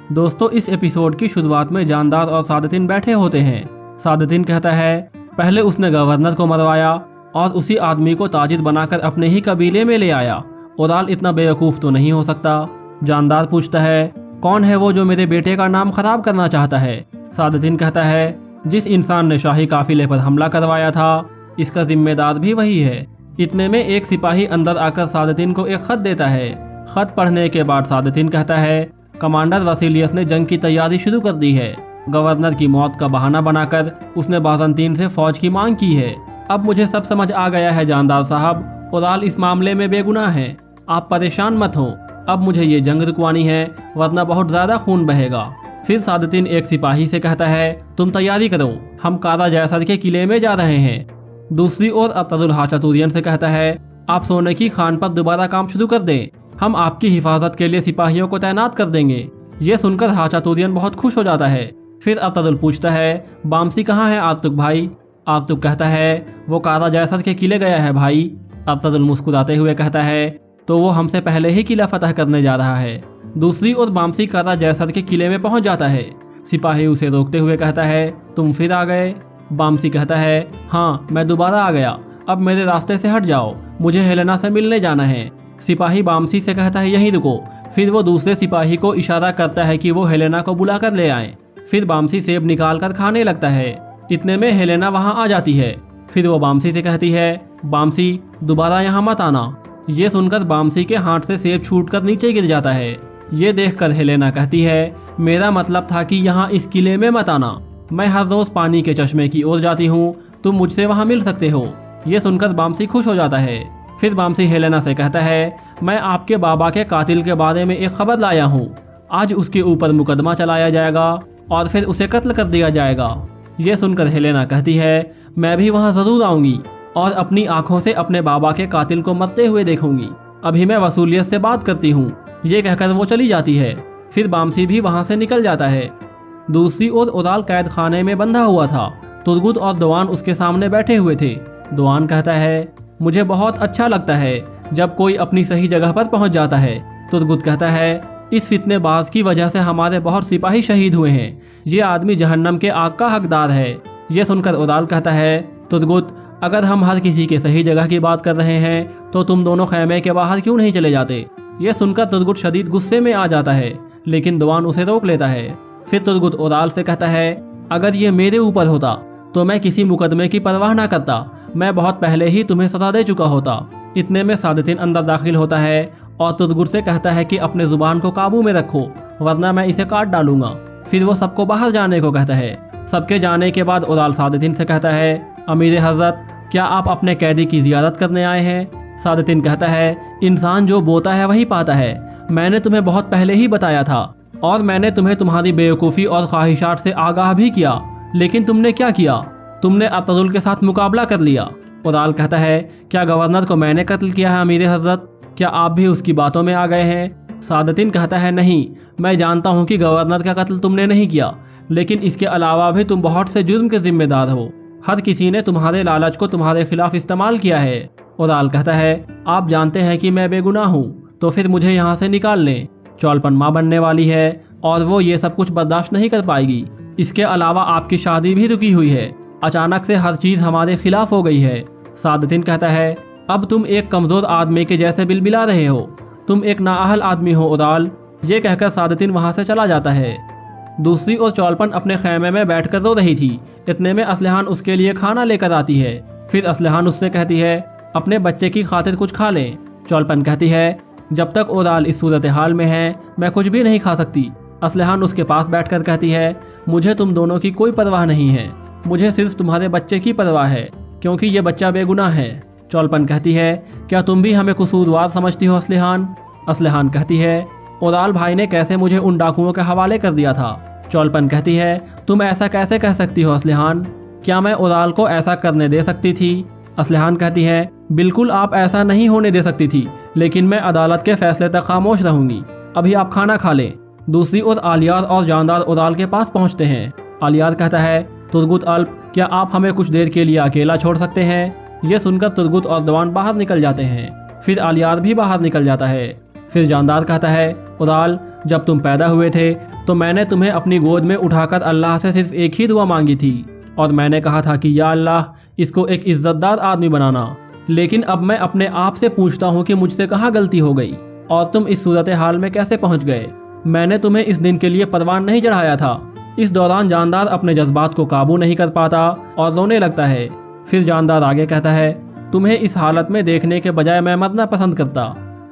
दोस्तों इस एपिसोड की शुरुआत में जानदार और सादतिन बैठे होते हैं। सादतिन कहता है पहले उसने गवर्नर को मरवाया और उसी आदमी को ताजिर बनाकर अपने ही कबीले में ले आया। ओराल इतना बेवकूफ़ तो नहीं हो सकता। जानदार पूछता है कौन है वो जो मेरे बेटे का नाम खराब करना चाहता है। सादतिन कहता है जिस इंसान ने शाही काफिले पर हमला करवाया था इसका जिम्मेदार भी वही है। इतने में एक सिपाही अंदर आकर सादतिन को एक खत देता है। खत पढ़ने के बाद सादतिन कहता है कमांडर वसीलियस ने जंग की तैयारी शुरू कर दी है। गवर्नर की मौत का बहाना बनाकर उसने बाज़ंतीन से फौज की मांग की है। अब मुझे सब समझ आ गया है जानदार साहब, ओराल इस मामले में बेगुनाह है। आप परेशान मत हो, अब मुझे ये जंग रुकवानी है वरना बहुत ज्यादा खून बहेगा। फिर सादतिन एक सिपाही से कहता है तुम तैयारी करो, हम कारा जैसर के किले में जा रहे हैं। दूसरी ओर अब्तुल हाचतूरियन से कहता है आप सोने की खान पर दोबारा काम शुरू कर दें, हम आपकी हिफाजत के लिए सिपाहियों को तैनात कर देंगे। ये सुनकर हाचतूरियन बहुत खुश हो जाता है। फिर अब्तुल पूछता है बामसी कहाँ है आर्तुक भाई। आर्तुक कहता है वो कारा जैसर के किले गया है भाई। अब्तुल मुस्कुराते हुए कहता है तो वो हमसे पहले ही किला फतह करने जा रहा है। दूसरी ओर बामसी कारा जैसर के किले में पहुंच जाता है। सिपाही उसे रोकते हुए कहता है तुम फिर आ गए। बामसी कहता है हाँ मैं दोबारा आ गया, अब मेरे रास्ते से हट जाओ, मुझे हेलेना से मिलने जाना है। सिपाही बामसी से कहता है यहीं रुको। फिर वो दूसरे सिपाही को इशारा करता है कि वो हेलेना को बुला कर ले आए। फिर बामसी सेब निकाल कर खाने लगता है। इतने में हेलेना वहां आ जाती है। फिर वो बामसी से कहती है बामसी दोबारा यहाँ मत आना। ये सुनकर बामसी के हाथ से सेब छूटकर नीचे गिर जाता है। ये देखकर हेलेना कहती है मेरा मतलब था कि यहाँ इस किले में मत आना, मैं हर रोज पानी के चश्मे की ओर जाती हूँ, तुम मुझसे वहाँ मिल सकते हो। ये सुनकर बामसी खुश हो जाता है। फिर बामसी हेलेना से कहता है मैं आपके बाबा के कातिल के बारे में एक खबर लाया हूँ, आज उसके ऊपर मुकदमा चलाया जाएगा और फिर उसे कत्ल कर दिया जाएगा। ये सुनकर हेलेना कहती है मैं भी वहाँ जरूर आऊंगी और अपनी आंखों से अपने बाबा के कातिल को मरते हुए देखूंगी, अभी मैं वसूलियत से बात करती हूँ। ये कहकर वो चली जाती है। फिर बामसी भी वहाँ से निकल जाता है। दूसरी ओर ओराल कैद खाने में बंधा हुआ था। तुर्गुत और दोआन उसके सामने बैठे हुए थे। दोआन कहता है मुझे बहुत अच्छा लगता है जब कोई अपनी सही जगह पर पहुंच जाता है। तुर्गुत कहता है इस फितनेबाज की वजह से हमारे बहुत सिपाही शहीद हुए हैं, ये आदमी जहन्नम के आग का हकदार है। ये सुनकर ओराल कहता है तुर्गुत अगर हम हर किसी के सही जगह की बात कर रहे हैं तो तुम दोनों खैमे के बाहर क्यों नहीं चले जाते। ये सुनकर तुर्गुत शदीद गुस्से में आ जाता है, लेकिन दोआन उसे रोक लेता है। फिर तुर्गुत ओराल से कहता है अगर ये मेरे ऊपर होता तो मैं किसी मुकदमे की परवाह ना करता, मैं बहुत पहले ही तुम्हें सजा दे चुका होता। इतने में सादतिन अंदर दाखिल होता है और तुर्गुत से कहता है कि अपने जुबान को काबू में रखो वरना मैं इसे काट डालूंगा। फिर वो सबको बाहर जाने को कहता है। सबके जाने के बाद ओराल सादतिन से कहता है अमीर हजरत क्या आप अपने कैदी की जियारत करने आए हैं। सादतिन कहता है इंसान जो बोता है वही पाता है, मैंने तुम्हें बहुत पहले ही बताया था और मैंने तुम्हें तुम्हारी बेवकूफ़ी और ख्वाहिशात से आगाह भी किया, लेकिन तुमने क्या किया, तुमने अब्तुल के साथ मुकाबला कर लिया। ओराल कहता है क्या गवर्नर को मैंने कत्ल किया है अमीर हजरत, क्या आप भी उसकी बातों में आ गए हैं। सादतिन कहता है नहीं, मैं जानता हूँ कि गवर्नर का कत्ल तुमने नहीं किया, लेकिन इसके अलावा भी तुम बहुत से जुर्म के जिम्मेदार हो, हर किसी ने तुम्हारे लालच को तुम्हारे खिलाफ इस्तेमाल किया है। ओराल कहता है आप जानते हैं कि मैं बेगुनाह हूँ, तो फिर मुझे यहाँ से निकाल लें। चौलपन माँ बनने वाली है और वो ये सब कुछ बर्दाश्त नहीं कर पाएगी। इसके अलावा आपकी शादी भी रुकी हुई है, अचानक से हर चीज हमारे खिलाफ हो गई है। सादतिन कहता है अब तुम एक कमजोर आदमी के जैसे बिलबिला रहे हो, तुम एक नाअहल आदमी हो ओराल। ये कहकर सादतिन वहां से चला जाता है। दूसरी ओर चौलपन अपने खैमे में बैठकर रो रही थी। इतने में असलहान उसके लिए खाना लेकर आती है। फिर असलहान उससे कहती है अपने बच्चे की खातिर कुछ खा लें। चौलपन कहती है जब तक ओराल इस सूरत हाल में है मैं कुछ भी नहीं खा सकती। असलहान उसके पास बैठकर कहती है मुझे तुम दोनों की कोई परवाह नहीं है, मुझे सिर्फ तुम्हारे बच्चे की परवाह है क्योंकि ये बच्चा बेगुनाह है। चौलपन कहती है क्या तुम भी हमें कसूरवार समझती हो असलहान। असलहान कहती है ओराल भाई ने कैसे मुझे उन डाकुओं के हवाले कर दिया था। चौलपन कहती है तुम ऐसा कैसे कह सकती हो असलहान, क्या मैं ओराल को ऐसा करने दे सकती थी। असलहान कहती है बिल्कुल आप ऐसा नहीं होने दे सकती थी, लेकिन मैं अदालत के फैसले तक खामोश रहूंगी, अभी आप खाना खा लें। दूसरी ओर आलियार और जानदार ओराल के पास पहुंचते हैं। आलियार कहता है तुर्गुत अल्प क्या आप हमें कुछ देर के लिए अकेला छोड़ सकते हैं। ये सुनकर तुर्गुत और दोआन बाहर निकल जाते हैं। फिर आलियार भी बाहर निकल जाता है। फिर जानदार कहता है ओराल जब तुम पैदा हुए थे तो मैंने तुम्हें अपनी गोद में उठाकर अल्लाह से सिर्फ एक ही दुआ मांगी थी और मैंने कहा था कि या अल्लाह, इसको एक इज्जतदार आदमी बनाना। लेकिन अब मैं अपने आप से पूछता हूँ कि मुझसे कहाँ गलती हो गई और तुम इस सूरत हाल में कैसे पहुँच गए। मैंने तुम्हें इस दिन के लिए परवान नहीं चढ़ाया था। इस दौरान जानदार अपने जज्बात को काबू नहीं कर पाता और रोने लगता है। फिर जानदार आगे कहता है, तुम्हें इस हालत में देखने के बजाय मैं मरना पसंद करता।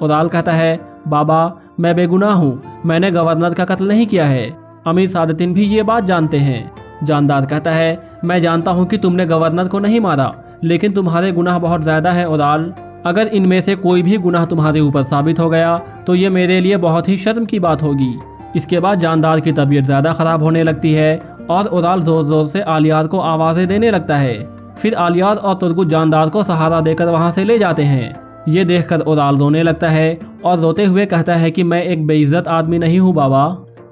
उदाल कहता है, बाबा मैं बेगुनाह हूँ, मैंने गवर्नर का कत्ल नहीं किया है। अमीर सादतिन भी ये बात जानते हैं। जानदार कहता है, मैं जानता हूँ कि तुमने गवर्नर को नहीं मारा, लेकिन तुम्हारे गुनाह बहुत ज़्यादा है उदाल। अगर इनमें से कोई भी गुनाह तुम्हारे ऊपर साबित हो गया तो ये मेरे लिए बहुत ही शर्म की बात होगी। इसके बाद जानदार की तबीयत ज़्यादा ख़राब होने लगती है और उदाल ज़ोर ज़ोर से आलियार को आवाज़ें देने लगता है। फिर आलियार और तुर्गुत जानदार को सहारा देकर वहाँ से ले जाते हैं। ये देखकर उदाल रोने लगता है और रोते हुए कहता है कि मैं एक बेइज्जत आदमी नहीं हूँ बाबा।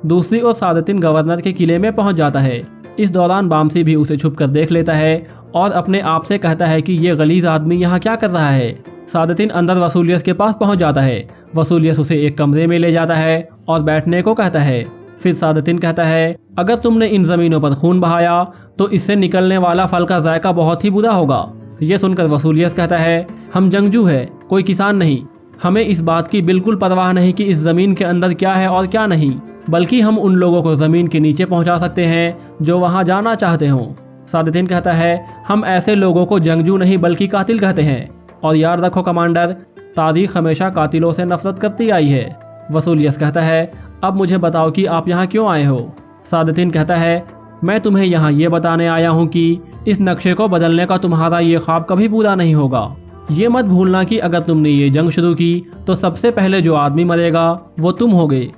दूसरी ओर सादतिन गवर्नर के किले में पहुँच जाता है। इस दौरान बामसी भी उसे छुप कर देख लेता है और अपने आप से कहता है कि ये गलीज आदमी यहाँ क्या कर रहा है। सादतिन अंदर वसूलियस के पास पहुँच जाता है। वसूलियस उसे एक कमरे में ले जाता है और बैठने को कहता है। फिर सादतिन कहता है, अगर तुमने इन ज़मीनों पर खून बहाया तो इससे निकलने वाला फल का जायका बहुत ही बुरा होगा। ये सुनकर वसूलियस कहता है, हम जंगजू है, कोई किसान नहीं। हमें इस बात की बिल्कुल परवाह नहीं कि इस ज़मीन के अंदर क्या है और क्या नहीं, बल्कि हम उन लोगों को ज़मीन के नीचे पहुंचा सकते हैं जो वहां जाना चाहते हों। सादतिन कहता है, हम ऐसे लोगों को जंगजू नहीं बल्कि कातिल कहते हैं, और याद रखो कमांडर, तारीख हमेशा कातिलों से नफरत करती आई है। वसूलियस कहता है, अब मुझे बताओ कि आप यहाँ क्यों आए हो। सादतिन कहता है, मैं तुम्हें यहाँ ये बताने आया हूँ कि इस नक्शे को बदलने का तुम्हारा ये ख्वाब कभी पूरा नहीं होगा। ये मत भूलना कि अगर तुमने ये जंग शुरू की तो सबसे पहले जो आदमी मरेगा वो तुम होगे।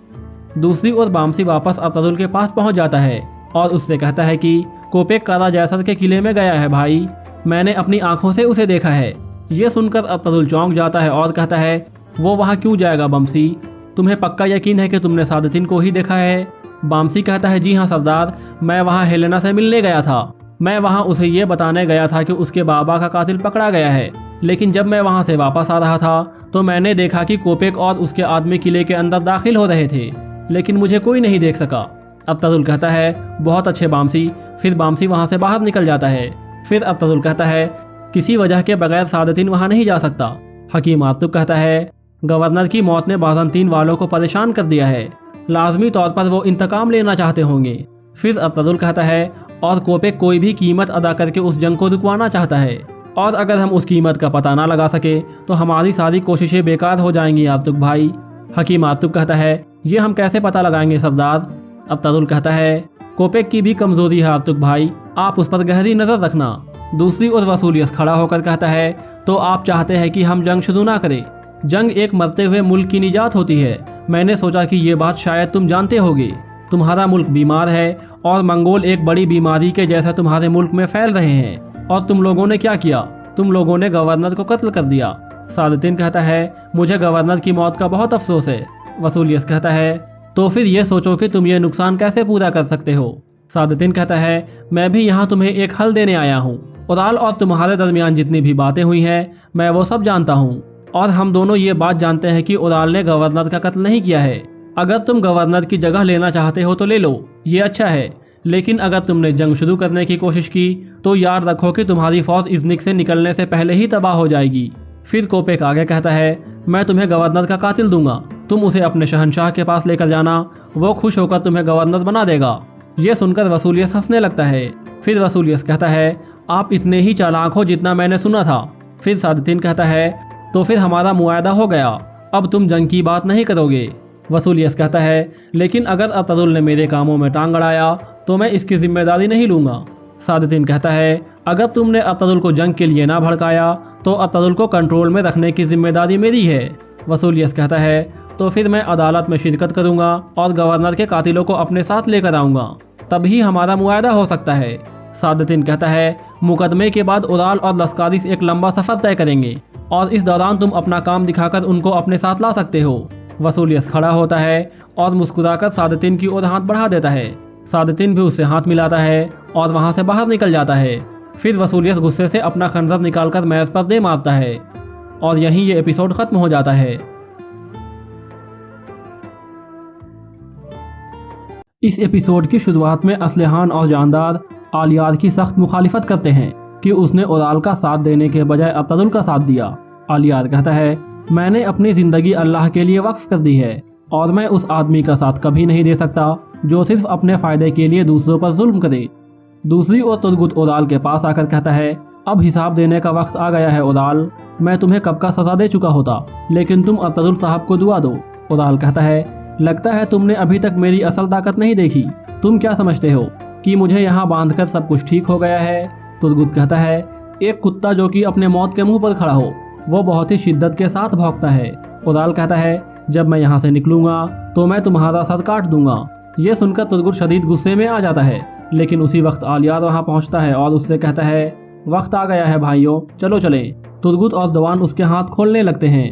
दूसरी ओर बामसी वापस अब्तुल के पास पहुंच जाता है और उससे कहता है कि कोपेक कारा जैसर के किले में गया है भाई, मैंने अपनी आंखों से उसे देखा है। ये सुनकर अब्तुल चौंक जाता है और कहता है, वो वहाँ क्यों जाएगा बमसी, तुम्हें पक्का यकीन है कि तुमने सादतिन को ही देखा है। बामसी कहता है, जी हाँ सरदार, मैं वहाँ हेलेना से मिलने गया था। मैं वहाँ उसे ये बताने गया था कि उसके बाबा का कातिल पकड़ा गया है, लेकिन जब मैं वहाँ से वापस आ रहा था तो मैंने देखा कि कोपेक और उसके आदमी किले के अंदर दाखिल हो रहे थे, लेकिन मुझे कोई नहीं देख सका। अब्तुल कहता है, बहुत अच्छे बामसी। फिर बामसी वहाँ से बाहर निकल जाता है। फिर अब्तुल कहता है, किसी वजह के बगैर सादतिन वहाँ नहीं जा सकता। हकीम आतुब कहता है, गवर्नर की मौत ने बाज़ंतीन वालों को परेशान कर दिया है, लाजमी तौर पर वो इंतकाम लेना चाहते होंगे। फिर अब्तुल कहता है, और कोपेक कोई भी कीमत अदा करके उस जंग को रुकवाना चाहता है, और अगर हम उस कीमत का पता ना लगा सके तो हमारी सारी कोशिशें बेकार हो जाएंगी आतुब भाई। हकीम आतुब कहता है, ये हम कैसे पता लगाएंगे सरदार। अब्तुल कहता है, कोपेक की भी कमजोरी है आतुब भाई, आप उस पर गहरी नजर रखना। दूसरी ओर वसूलियस खड़ा होकर कहता है, तो आप चाहते हैं कि हम जंग शुरू ना करें। जंग एक मरते हुए मुल्क की निजात होती है। मैंने सोचा कि ये बात शायद तुम जानते होगे। तुम्हारा मुल्क बीमार है और मंगोल एक बड़ी बीमारी के जैसा तुम्हारे मुल्क में फैल रहे हैं, और तुम लोगों ने क्या किया, तुम लोगों ने गवर्नर को कत्ल कर दिया। सादतिन कहता है, मुझे गवर्नर की मौत का बहुत अफसोस है। वसूलियस कहता है, तो फिर ये सोचो कि तुम ये नुकसान कैसे पूरा कर सकते हो। सादतिन कहता है, मैं भी यहाँ तुम्हें एक हल देने आया हूँ। उदाल और तुम्हारे दरमियान जितनी भी बातें हुई हैं मैं वो सब जानता हूँ, और हम दोनों ये बात जानते हैं कि उदाल ने गवर्नर का कत्ल नहीं किया है। अगर तुम गवर्नर की जगह लेना चाहते हो तो ले लो, ये अच्छा है, लेकिन अगर तुमने जंग शुरू करने की कोशिश की तो याद रखो कि तुम्हारी फौज इज़्निक से निकलने से पहले ही तबाह हो जाएगी। फिर कोपेक आगे कहता है, मैं तुम्हें गवर्नर का कातिल दूंगा, तुम उसे अपने शहनशाह के पास लेकर जाना, वो खुश होकर तुम्हें गवर्नर बना देगा। ये सुनकर वसूलियस हंसने लगता है। फिर वसूलियस कहता है, आप इतने ही चालाक हो जितना मैंने सुना था। फिर सादतिन कहता है, तो फिर हमारा मुआहदा हो गया, अब तुम जंग की बात नहीं करोगे। वसूलियस कहता है, लेकिन अगर अब्तुल ने मेरे कामों में टांग अड़ाया तो मैं इसकी जिम्मेदारी नहीं लूँगा। सादतिन कहता है, अगर तुमने अब्तुल को जंग के लिए ना भड़काया तो अब्तुल को कंट्रोल में रखने की जिम्मेदारी मेरी है। वसूलियस कहता है, तो फिर मैं अदालत में शिरकत करूँगा और गवर्नर के कातिलों को अपने साथ लेकर आऊँगा, तभी हमारा मुआहदा हो सकता है। सादतिन कहता है, मुकदमे के बाद उदाल और लश्कारिस एक लंबा सफ़र तय करेंगे, और इस दौरान तुम अपना काम दिखाकर उनको अपने साथ ला सकते हो। वसूलियस खड़ा होता है और मुस्कुराकर सादतिन की ओर हाथ बढ़ा देता है। सादतिन भी उससे हाथ मिलाता है और वहाँ से बाहर निकल जाता है। फिर वसूलियस गुस्से से अपना खंजर निकालकर मेज पर दे मारता है, और यहीं ये एपिसोड खत्म हो जाता है। इस एपिसोड की शुरुआत में असलहान और जानदार आलियात की सख्त मुखालिफत करते हैं कि उसने उराल का साथ देने के बजाय अब्तुल का साथ दिया। आलियात कहता है, मैंने अपनी जिंदगी अल्लाह के लिए वक्फ कर दी है और मैं उस आदमी का साथ कभी नहीं दे सकता जो सिर्फ अपने फायदे के लिए दूसरों पर जुल्म करे। दूसरी ओर तुर्गुत उराल के पास आकर कहता है, अब हिसाब देने का वक्त आ गया है उराल, मैं तुम्हें कब का सजा दे चुका होता, लेकिन तुम अब्तुल साहब को दुआ दो। उराल कहता है, लगता है तुमने अभी तक मेरी असल ताकत नहीं देखी। तुम क्या समझते हो कि मुझे यहाँ बांधकर सब कुछ ठीक हो गया है? तुर्गुत कहता है, एक कुत्ता जो कि अपने मौत के मुंह पर खड़ा हो, वो बहुत ही शिद्दत के साथ भौंकता है। उराल कहता है, जब मैं यहाँ से निकलूंगा तो मैं तुम्हारा सर काट दूंगा। ये सुनकर तुर्गुत शदीद गुस्से में आ जाता है, लेकिन उसी वक्त आलियात वहाँ पहुँचता है और उससे कहता है, वक्त आ गया है भाइयों, चलो चले। तुर्गुत और दवान उसके हाथ खोलने लगते हैं।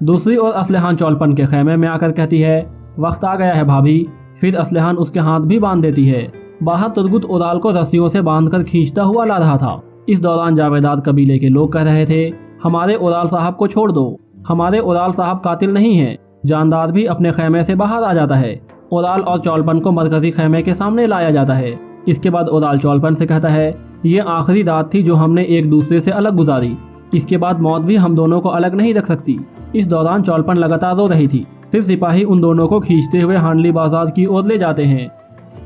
दूसरी ओर असलहान चौलपन के खेमे में आकर कहती है, वक्त आ गया है भाभी। फिर असलहान उसके हाथ भी बांध देती है। बाहर तुर्गुत उराल को रस्सियों से बांधकर खींचता हुआ ला रहा था। इस दौरान जावेदाद कबीले के लोग कह रहे थे, हमारे उराल साहब को छोड़ दो, हमारे उराल साहब कातिल नहीं है। जानदार भी अपने खेमे से बाहर आ जाता है। उराल और चौलपन को मरकजी खेमे के सामने लाया जाता है। इसके बाद उराल चौलपन से कहता है, ये आखिरी रात थी जो हमने एक दूसरे से अलग गुजारी, इसके बाद मौत भी हम दोनों को अलग नहीं रख सकती। इस दौरान चौलपन लगातार रो रही थी। फिर सिपाही उन दोनों को खींचते हुए हांडली बाजार की ओर ले जाते हैं।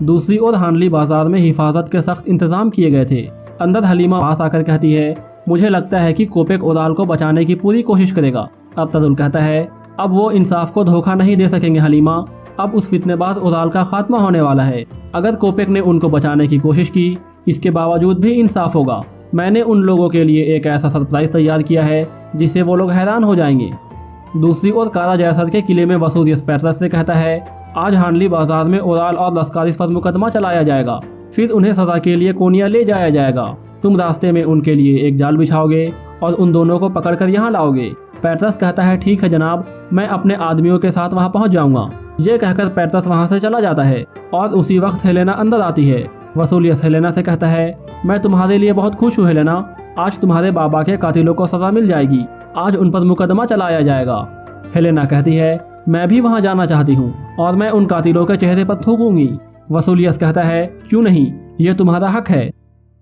दूसरी ओर हांडली बाजार में हिफाजत के सख्त इंतजाम किए गए थे। अंदर हलीमा पास आकर कहती है, मुझे लगता है कि कोपेक उराल को बचाने की पूरी कोशिश करेगा। अब्तुल कहता है, अब वो इंसाफ को धोखा नहीं दे सकेंगे हलीमा, अब उस फितनेबाज उराल का खात्मा होने वाला है। अगर कोपेक ने उनको बचाने की कोशिश की, इसके बावजूद भी इंसाफ होगा। मैंने उन लोगों के लिए एक ऐसा सरप्राइज तैयार किया है जिससे वो लोग हैरान हो जाएंगे। दूसरी ओर कारा जैसर के किले में वसूरियस पैटरस से कहता है, आज हांडली बाजार में उराल और लस्कारिस पर मुकदमा चलाया जाएगा, फिर उन्हें सजा के लिए कोनिया ले जाया जाएगा। तुम रास्ते में उनके लिए एक जाल बिछाओगे और उन दोनों को पकड़कर यहाँ लाओगे। पैटरस कहता है, ठीक है जनाब, मैं अपने आदमियों के साथ वहाँ पहुँच जाऊँगा। ये कहकर पैटरस वहाँ से चला जाता है और उसी वक्त हेलेना अंदर आती है। वसूलियस हेलेना से कहता है, मैं तुम्हारे लिए बहुत खुश हूँ हेलेना, आज तुम्हारे बाबा के कातिलों को सजा मिल जाएगी, आज उन पर मुकदमा चलाया जाएगा। हेलेना कहती है, मैं भी वहाँ जाना चाहती हूँ और मैं उन कातिलों के चेहरे पर थूकूंगी। वसूलियस कहता है, क्यों नहीं, ये तुम्हारा हक है।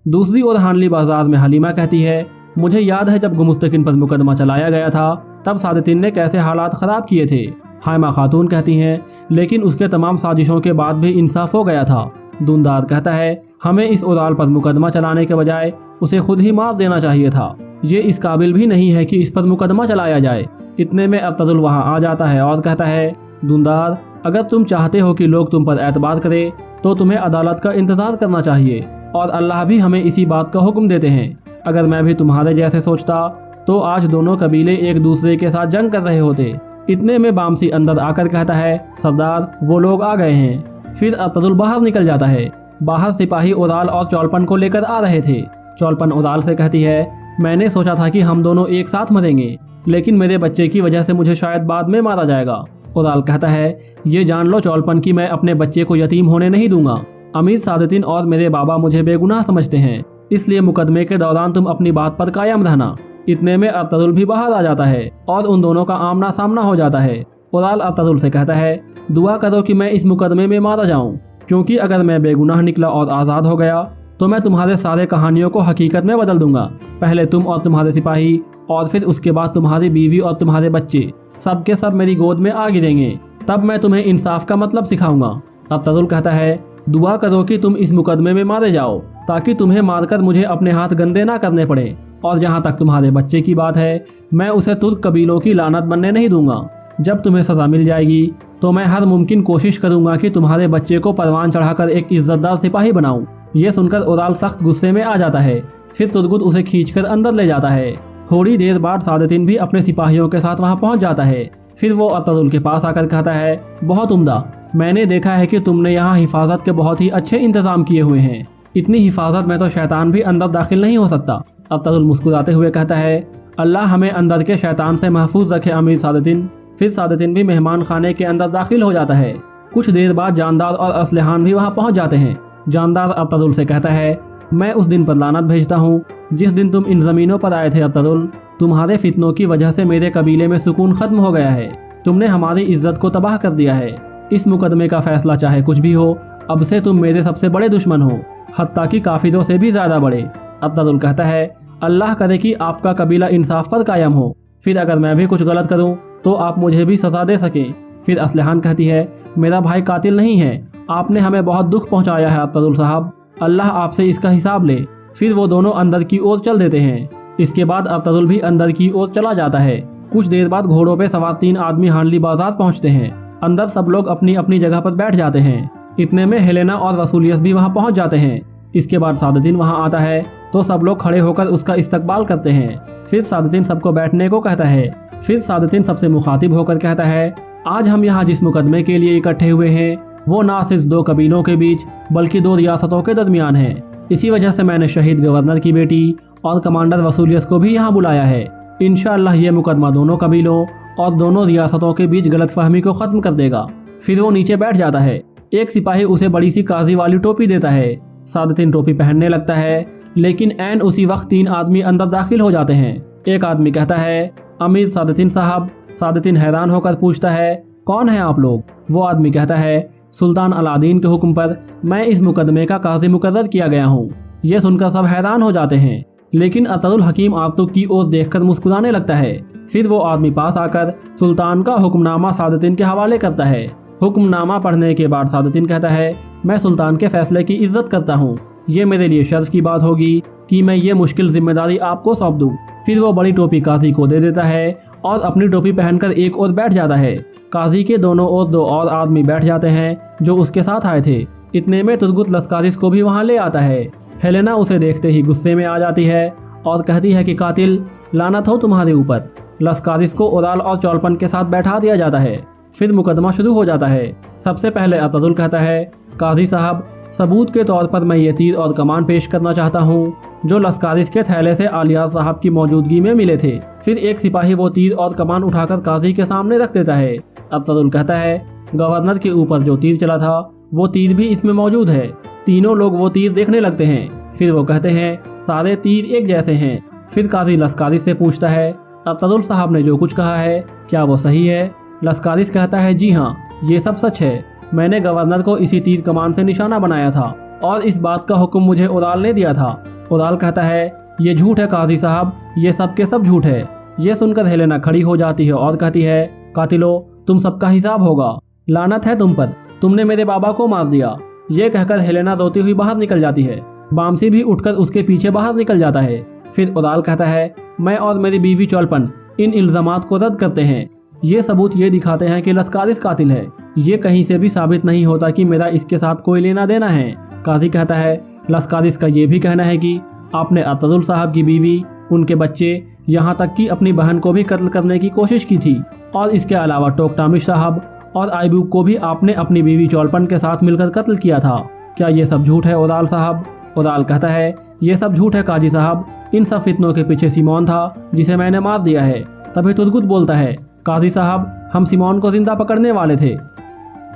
दूसरी ओर हांडली बाजार में हलीमा कहती है, मुझे याद है जब गुमुस्तकिन पर मुकदमा चलाया गया था तब सादतीन ने कैसे हालात खराब किए थे। हाइमा खातून कहती हैं, लेकिन उसके तमाम साजिशों के बाद भी इंसाफ हो गया था। दुनदार कहता है, हमें इस उराल पर मुकदमा चलाने के बजाय उसे खुद ही मार देना चाहिए था। ये इस काबिल भी नहीं है कि इस पर मुकदमा चलाया जाए। इतने में अब्तुल वहाँ आ जाता है और कहता है, दुनदार, अगर तुम चाहते हो कि लोग तुम पर एतबार करें तो तुम्हें अदालत का इंतजार करना चाहिए और अल्लाह भी हमें इसी बात का हुक्म देते हैं। अगर मैं भी तुम्हारे जैसे सोचता तो आज दोनों कबीले एक दूसरे के साथ जंग कर रहे होते। इतने में बामसी अंदर आकर कहता है, सरदार, वो लोग आ गए हैं। फिर अब्तुल बाहर निकल जाता है। बाहर सिपाही उराल और चौलपन को लेकर आ रहे थे। चौलपन उराल से कहती है, मैंने सोचा था कि हम दोनों एक साथ मरेंगे, लेकिन मेरे बच्चे की वजह से मुझे शायद बाद में मारा जाएगा। उराल कहता है, ये जान लो चौलपन कि मैं अपने बच्चे को यतीम होने नहीं दूंगा। अमीर सादतीन और मेरे बाबा मुझे बेगुनाह समझते हैं, इसलिए मुकदमे के दौरान तुम अपनी बात पर कायम रहना। इतने में अब्तुल भी बाहर आ जाता है और उन दोनों का आमना सामना हो जाता है। उराल अब्तुल से कहता है, दुआ करो कि मैं इस मुकदमे में मारा जाऊं, क्योंकि अगर मैं बेगुनाह निकला और आज़ाद हो गया तो मैं तुम्हारे सारे कहानियों को हकीकत में बदल दूंगा। पहले तुम और तुम्हारे सिपाही और फिर उसके बाद तुम्हारी बीवी और तुम्हारे बच्चे सब के सब मेरी गोद में आ गिरेंगे। तब मैं तुम्हें इंसाफ का मतलब सिखाऊंगा। अब्तुल कहता है, दुआ करो कि तुम इस मुकदमे में मारे जाओ ताकि तुम्हें मारकर मुझे अपने हाथ गंदे ना करने पड़े। और जहाँ तक तुम्हारे बच्चे की बात है, मैं उसे तुर्क कबीलों की लानत बनने नहीं दूंगा। जब तुम्हें सजा मिल जाएगी तो मैं हर मुमकिन कोशिश करूंगा कि तुम्हारे बच्चे को परवान चढ़ाकर एक इज्जतदार सिपाही बनाऊं। ये सुनकर उराल सख्त गुस्से में आ जाता है। फिर तुर्गुत उसे खींचकर अंदर ले जाता है। थोड़ी देर बाद सादतीन भी अपने सिपाहियों के साथ वहां पहुंच जाता है। फिर वो अब्तुल के पास आकर कहता है, बहुत उम्दा, मैंने देखा है कि तुमने यहाँ हिफाजत के बहुत ही अच्छे इंतजाम किए हुए हैं। इतनी हिफाजत में तो शैतान भी अंदर दाखिल नहीं हो सकता। अब्तुल मुस्कुराते हुए कहता है, अल्लाह हमें अंदर के शैतान से महफूज रखे अमीर सादतीन। फिर सादतीन भी मेहमान खाने के अंदर दाखिल हो जाता है। कुछ देर बाद जानदार और असलहान भी वहाँ पहुँच जाते हैं। जानदार अब्तुल से कहता है, मैं उस दिन पर लानत भेजता हूँ जिस दिन तुम इन ज़मीनों पर आए थे अब्तुल। तुम्हारे फितनों की वजह से मेरे कबीले में सुकून खत्म हो गया है। तुमने हमारी इज्जत को तबाह कर दिया है। इस मुकदमे का फैसला चाहे कुछ भी हो, अब से तुम मेरे सबसे बड़े दुश्मन हो, हत्ता कि काफिरों से भी ज्यादा बड़े। अतदुल कहता है, अल्लाह करे कि आपका कबीला इंसाफ पर कायम हो, फिर अगर मैं भी कुछ गलत करूं तो आप मुझे भी सजा दे सकें। फिर असलहान कहती है, मेरा भाई कातिल नहीं है, आपने हमें बहुत दुख पहुंचाया है अतदुल साहब, अल्लाह आपसे इसका हिसाब ले। फिर वो दोनों अंदर की ओर चल देते हैं। इसके बाद अतदुल भी अंदर की ओर चला जाता है। कुछ देर बाद घोड़ों पे सवार 3 आदमी हांडली बाजार पहुंचते हैं। अंदर सब लोग अपनी अपनी जगह पर बैठ जाते हैं। इतने में हेलेना और वसूलियस भी वहां पहुंच जाते हैं। इसके बाद सादुद्दीन वहां आता है तो सब लोग खड़े होकर उसका इस्तकबाल करते हैं। फिर सादुद्दीन सबको बैठने को कहता है। फिर सादुद्दीन सबसे मुखातिब होकर कहता है, आज हम यहाँ जिस मुकदमे के लिए इकट्ठे हुए हैं वो ना सिर्फ 2 कबीलों के बीच बल्कि 2 रियासतों के दरमियान है। इसी वजह से मैंने शहीद गवर्नर की बेटी और कमांडर वसूलियस को भी यहाँ बुलाया है। इंशाअल्लाह ये मुकदमा दोनों कबीलों और दोनों रियासतों के बीच गलतफहमी को खत्म कर देगा। फिर वो नीचे बैठ जाता है। एक सिपाही उसे बड़ी सी काजी वाली टोपी देता है। सादुद्दीन टोपी पहनने लगता है, लेकिन ऐन उसी वक्त 3 आदमी अंदर दाखिल हो जाते हैं। एक आदमी कहता है, अमीर सादुद्दीन साहब। सादुद्दीन हैरान होकर पूछता है, कौन है आप लोग? वो आदमी कहता है, सुल्तान अलादीन के हुक्म पर मैं इस मुकदमे का काजी मुकर्रर किया गया हूँ। ये सुनकर सब हैरान हो जाते हैं, लेकिन अतदुल हकीम आर्तुक की ओर देखकर मुस्कुराने लगता है। फिर वो आदमी पास आकर सुल्तान का हुक्मनामा सादुद्दीन के हवाले करता है। हुक्मनामा पढ़ने के बाद सादुद्दीन कहता है, मैं सुल्तान के फैसले की इज्जत करता हूँ। ये मेरे लिए शर्फ की बात होगी कि मैं ये मुश्किल जिम्मेदारी आपको सौंप दूँ। फिर वो बड़ी टोपी काजी को दे देता है और अपनी टोपी पहनकर एक ओर बैठ जाता है। काजी के दोनों ओर 2 और आदमी बैठ जाते हैं जो उसके साथ आए थे। इतने में तुर्गुत लस्कारिस को भी वहाँ ले आता है। हेलेना उसे देखते ही गुस्से में आ जाती है और कहती है कि कातिल, लानत हो तुम्हारे ऊपर। लस्कारिस को उराल और चौलपन के साथ बैठा दिया जाता है। फिर मुकदमा शुरू हो जाता है। सबसे पहले अतदुल कहता है, काजी साहब, सबूत के तौर पर मैं ये तीर और कमान पेश करना चाहता हूँ जो लस्कारिस के थैले से आलिया साहब की मौजूदगी में मिले थे। फिर एक सिपाही वो तीर और कमान उठाकर काजी के सामने रख देता है। अतदुल कहता है, गवर्नर के ऊपर जो तीर चला था वो तीर भी इसमें मौजूद है। तीनों लोग वो तीर देखने लगते हैं। फिर वो कहते हैं, सारे तीर एक जैसे हैं। फिर काजी लस्कारिस से पूछता है, अतदुल साहब ने जो कुछ कहा है क्या वो सही है? लस्कारिस कहता है, जी हाँ, ये सब सच है। मैंने गवर्नर को इसी तीर कमान से निशाना बनाया था और इस बात का हुक्म मुझे उराल ने दिया था। उराल कहता है, ये झूठ है काजी साहब, ये सब के सब झूठ है। ये सुनकर हेलेना खड़ी हो जाती है और कहती है, कातिलो, तुम सबका हिसाब होगा, लानत है तुम पर, तुमने मेरे बाबा को मार दिया। ये कहकर हेलेना रोती हुई बाहर निकल जाती है। बामसी भी उठकर उसके पीछे बाहर निकल जाता है। फिर उराल कहता है, मैं और मेरी बीवी चौलपन इन इल्जामात को रद्द करते हैं। ये सबूत ये दिखाते हैं कि लस्कारिस कातिल है। ये कहीं से भी साबित नहीं होता कि मेरा इसके साथ कोई लेना देना है। काजी कहता है, लस्कारिस का ये भी कहना है कि आपने अतदुल साहब की बीवी, उनके बच्चे, यहाँ तक कि अपनी बहन को भी कत्ल करने की कोशिश की थी और इसके अलावा टोकटामिश साहब और आइबूब को भी आपने अपनी बीवी चौलपन के साथ मिलकर कत्ल किया था। क्या ये सब झूठ है उराल साहब? उराल कहता है, ये सब झूठ है काजी साहब। इन सब फितनों के पीछे सिमोन था जिसे मैंने मार दिया है। तभी तुर्गुत बोलता है, काजी साहब, हम सिमोन को जिंदा पकड़ने वाले थे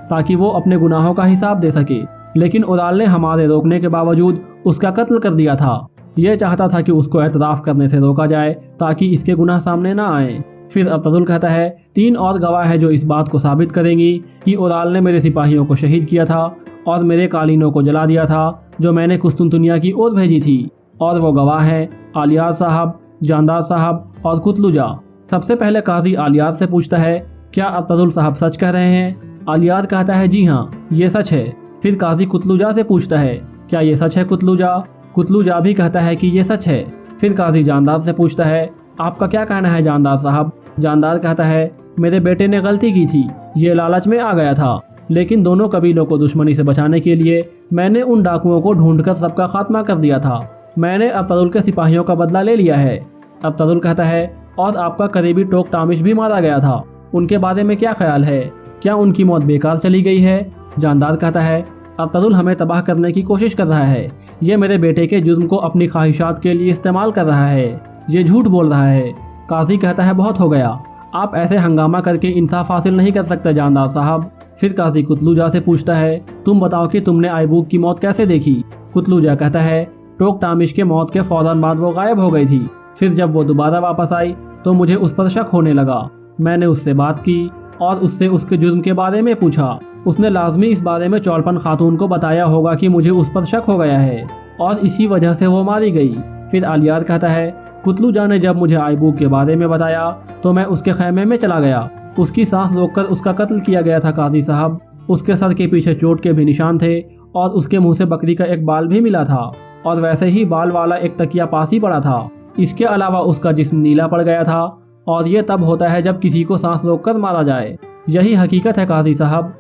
ताकि वो अपने गुनाहों का हिसाब दे सके, लेकिन उराल ने हमारे रोकने के बावजूद उसका कत्ल कर दिया था। ये चाहता था कि उसको एतराफ़ करने से रोका जाए ताकि इसके गुनाह सामने ना आए। फिर अतदुल कहता है, 3 और गवाह है जो इस बात को साबित करेंगी कि उराल ने मेरे सिपाहियों को शहीद किया था और मेरे कालीनों को जला दिया था जो मैंने कुस्तुनतुनिया की ओर भेजी थी। और वो गवाह हैं आलियार साहब, जानदार साहब और कुतलुजा। सबसे पहले काजी आलियार से पूछता है, क्या अतदुल साहब सच कह रहे हैं? आलियार कहता है, जी हाँ, ये सच है। फिर काजी कुतलुजा से पूछता है, क्या ये सच है कुतलुजा? कुतलुजा भी कहता है कि ये सच है। फिर काजी जानदार से पूछता है, आपका क्या कहना है जानदार साहब? जानदार कहता है, मेरे बेटे ने गलती की थी, ये लालच में आ गया था, लेकिन दोनों कबीलों को दुश्मनी से बचाने के लिए मैंने उन डाकुओं को ढूंढकर सबका खात्मा कर दिया था। मैंने अतदुल के सिपाहियों का बदला ले लिया है। अतदुल कहता है, और आपका करीबी टोकटामिश भी मारा गया था, उनके बारे में क्या ख्याल है? क्या उनकी मौत बेकार चली गई है? जानदार कहता है, अतदुल हमें तबाह करने की कोशिश कर रहा है। ये मेरे बेटे के जुर्म को अपनी ख्वाहिशात के लिए इस्तेमाल कर रहा है। ये झूठ बोल रहा है। काजी कहता है, बहुत हो गया, आप ऐसे हंगामा करके इंसाफ हासिल नहीं कर सकते जानदार साहब। फिर काजी कुतलुजा से पूछता है, तुम बताओ कि तुमने आइबूब की मौत कैसे देखी? कुतलुजा कहता है, टोकटामिश के मौत के फौरन बाद वो गायब हो गई थी। फिर जब वो दोबारा वापस आई तो मुझे उस पर शक होने लगा। मैंने उससे बात की और उससे उसके जुर्म के बारे में पूछा। उसने लाजमी इस बारे में चौलपन खातून को बताया होगा कि मुझे उस पर शक हो गया है और इसी वजह से वो मारी गई। फिर आलियात कहता है, कुतलू जान ने जब मुझे आयबूब के बारे में बताया तो मैं उसके खैमे में चला गया। उसकी सांस रोककर उसका कत्ल किया गया था काजी साहब। उसके सर के पीछे चोट के भी निशान थे और उसके मुंह से बकरी का एक बाल भी मिला था और वैसे ही बाल वाला एक तकिया पास ही पड़ा था। इसके अलावा उसका जिस्म नीला पड़ गया था और ये तब होता है जब किसी को सांस रोककर मारा जाए। यही हकीकत है काजी साहब।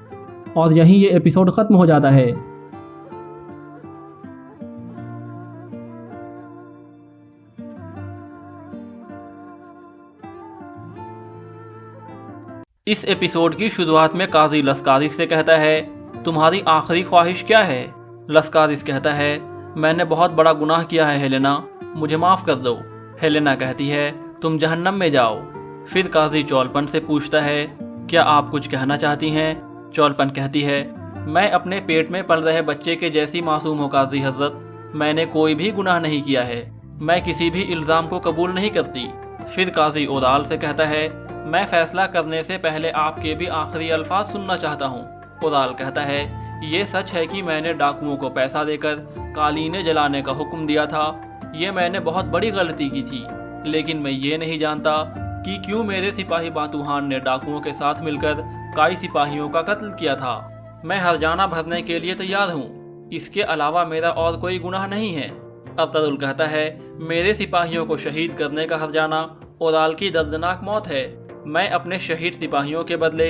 और यहीं ये एपिसोड खत्म हो जाता है। इस एपिसोड की शुरुआत में काजी लस्कारिस से कहता है, तुम्हारी आखिरी ख्वाहिश क्या है? लस्कारिस कहता है, मैंने बहुत बड़ा गुनाह किया है हेलेना, मुझे माफ कर दो। हेलेना कहती है, तुम जहन्नम में जाओ। फिर काजी चौलपन से पूछता है, क्या आप कुछ कहना चाहती हैं? चौलपन कहती है, मैं अपने पेट में पल रहे बच्चे के जैसी मासूम हूँ काजी हजरत, मैंने कोई भी गुनाह नहीं किया है, मैं किसी भी इल्ज़ाम को कबूल नहीं करती। फिर काजी ओदाल से कहता है, मैं फैसला करने से पहले आपके भी आखिरी अल्फाज सुनना चाहता हूँ। ओदाल कहता है, ये सच है कि मैंने डाकुओं को पैसा देकर कालीने जलाने का हुक्म दिया था, ये मैंने बहुत बड़ी गलती की थी, लेकिन मैं ये नहीं जानता कि क्यों मेरे सिपाही बातूहान ने डाकुओं के साथ मिलकर कई सिपाहियों का कत्ल किया था। मैं हरजाना भरने के लिए तैयार हूँ, इसके अलावा मेरा और कोई गुनाह नहीं है। अब्तुल कहता है, मेरे सिपाहियों को शहीद करने का हरजाना ओदाल की दर्दनाक मौत है, मैं अपने शहीद सिपाहियों के बदले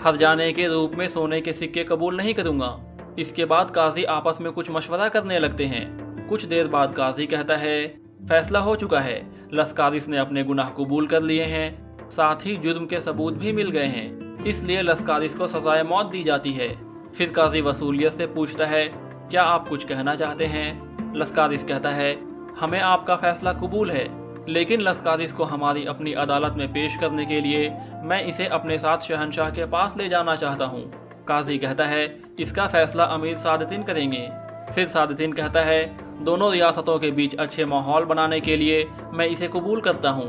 हरजाने के रूप में सोने के सिक्के कबूल नहीं करूँगा। इसके बाद काजी आपस में कुछ मशवरा करने लगते हैं। कुछ देर बाद काजी कहता है, फैसला हो चुका है, लस्कारिस ने अपने गुनाह कबूल कर लिए हैं, साथ ही जुर्म के सबूत भी मिल गए हैं, इसलिए लस्कारिस को सजाए मौत दी जाती है। फिर काजी वसूलियत से पूछता है, क्या आप कुछ कहना चाहते हैं? लस्कारिस कहता है, हमें आपका फैसला कबूल है, लेकिन लस्कारिस को हमारी अपनी अदालत में पेश करने के लिए मैं इसे अपने साथ शहनशाह के पास ले जाना चाहता हूँ। काजी कहता है, इसका फैसला अमीर सादतीन करेंगे। फिर सादतीन कहता है, दोनों रियासतों के बीच अच्छे माहौल बनाने के लिए मैं इसे कबूल करता हूँ।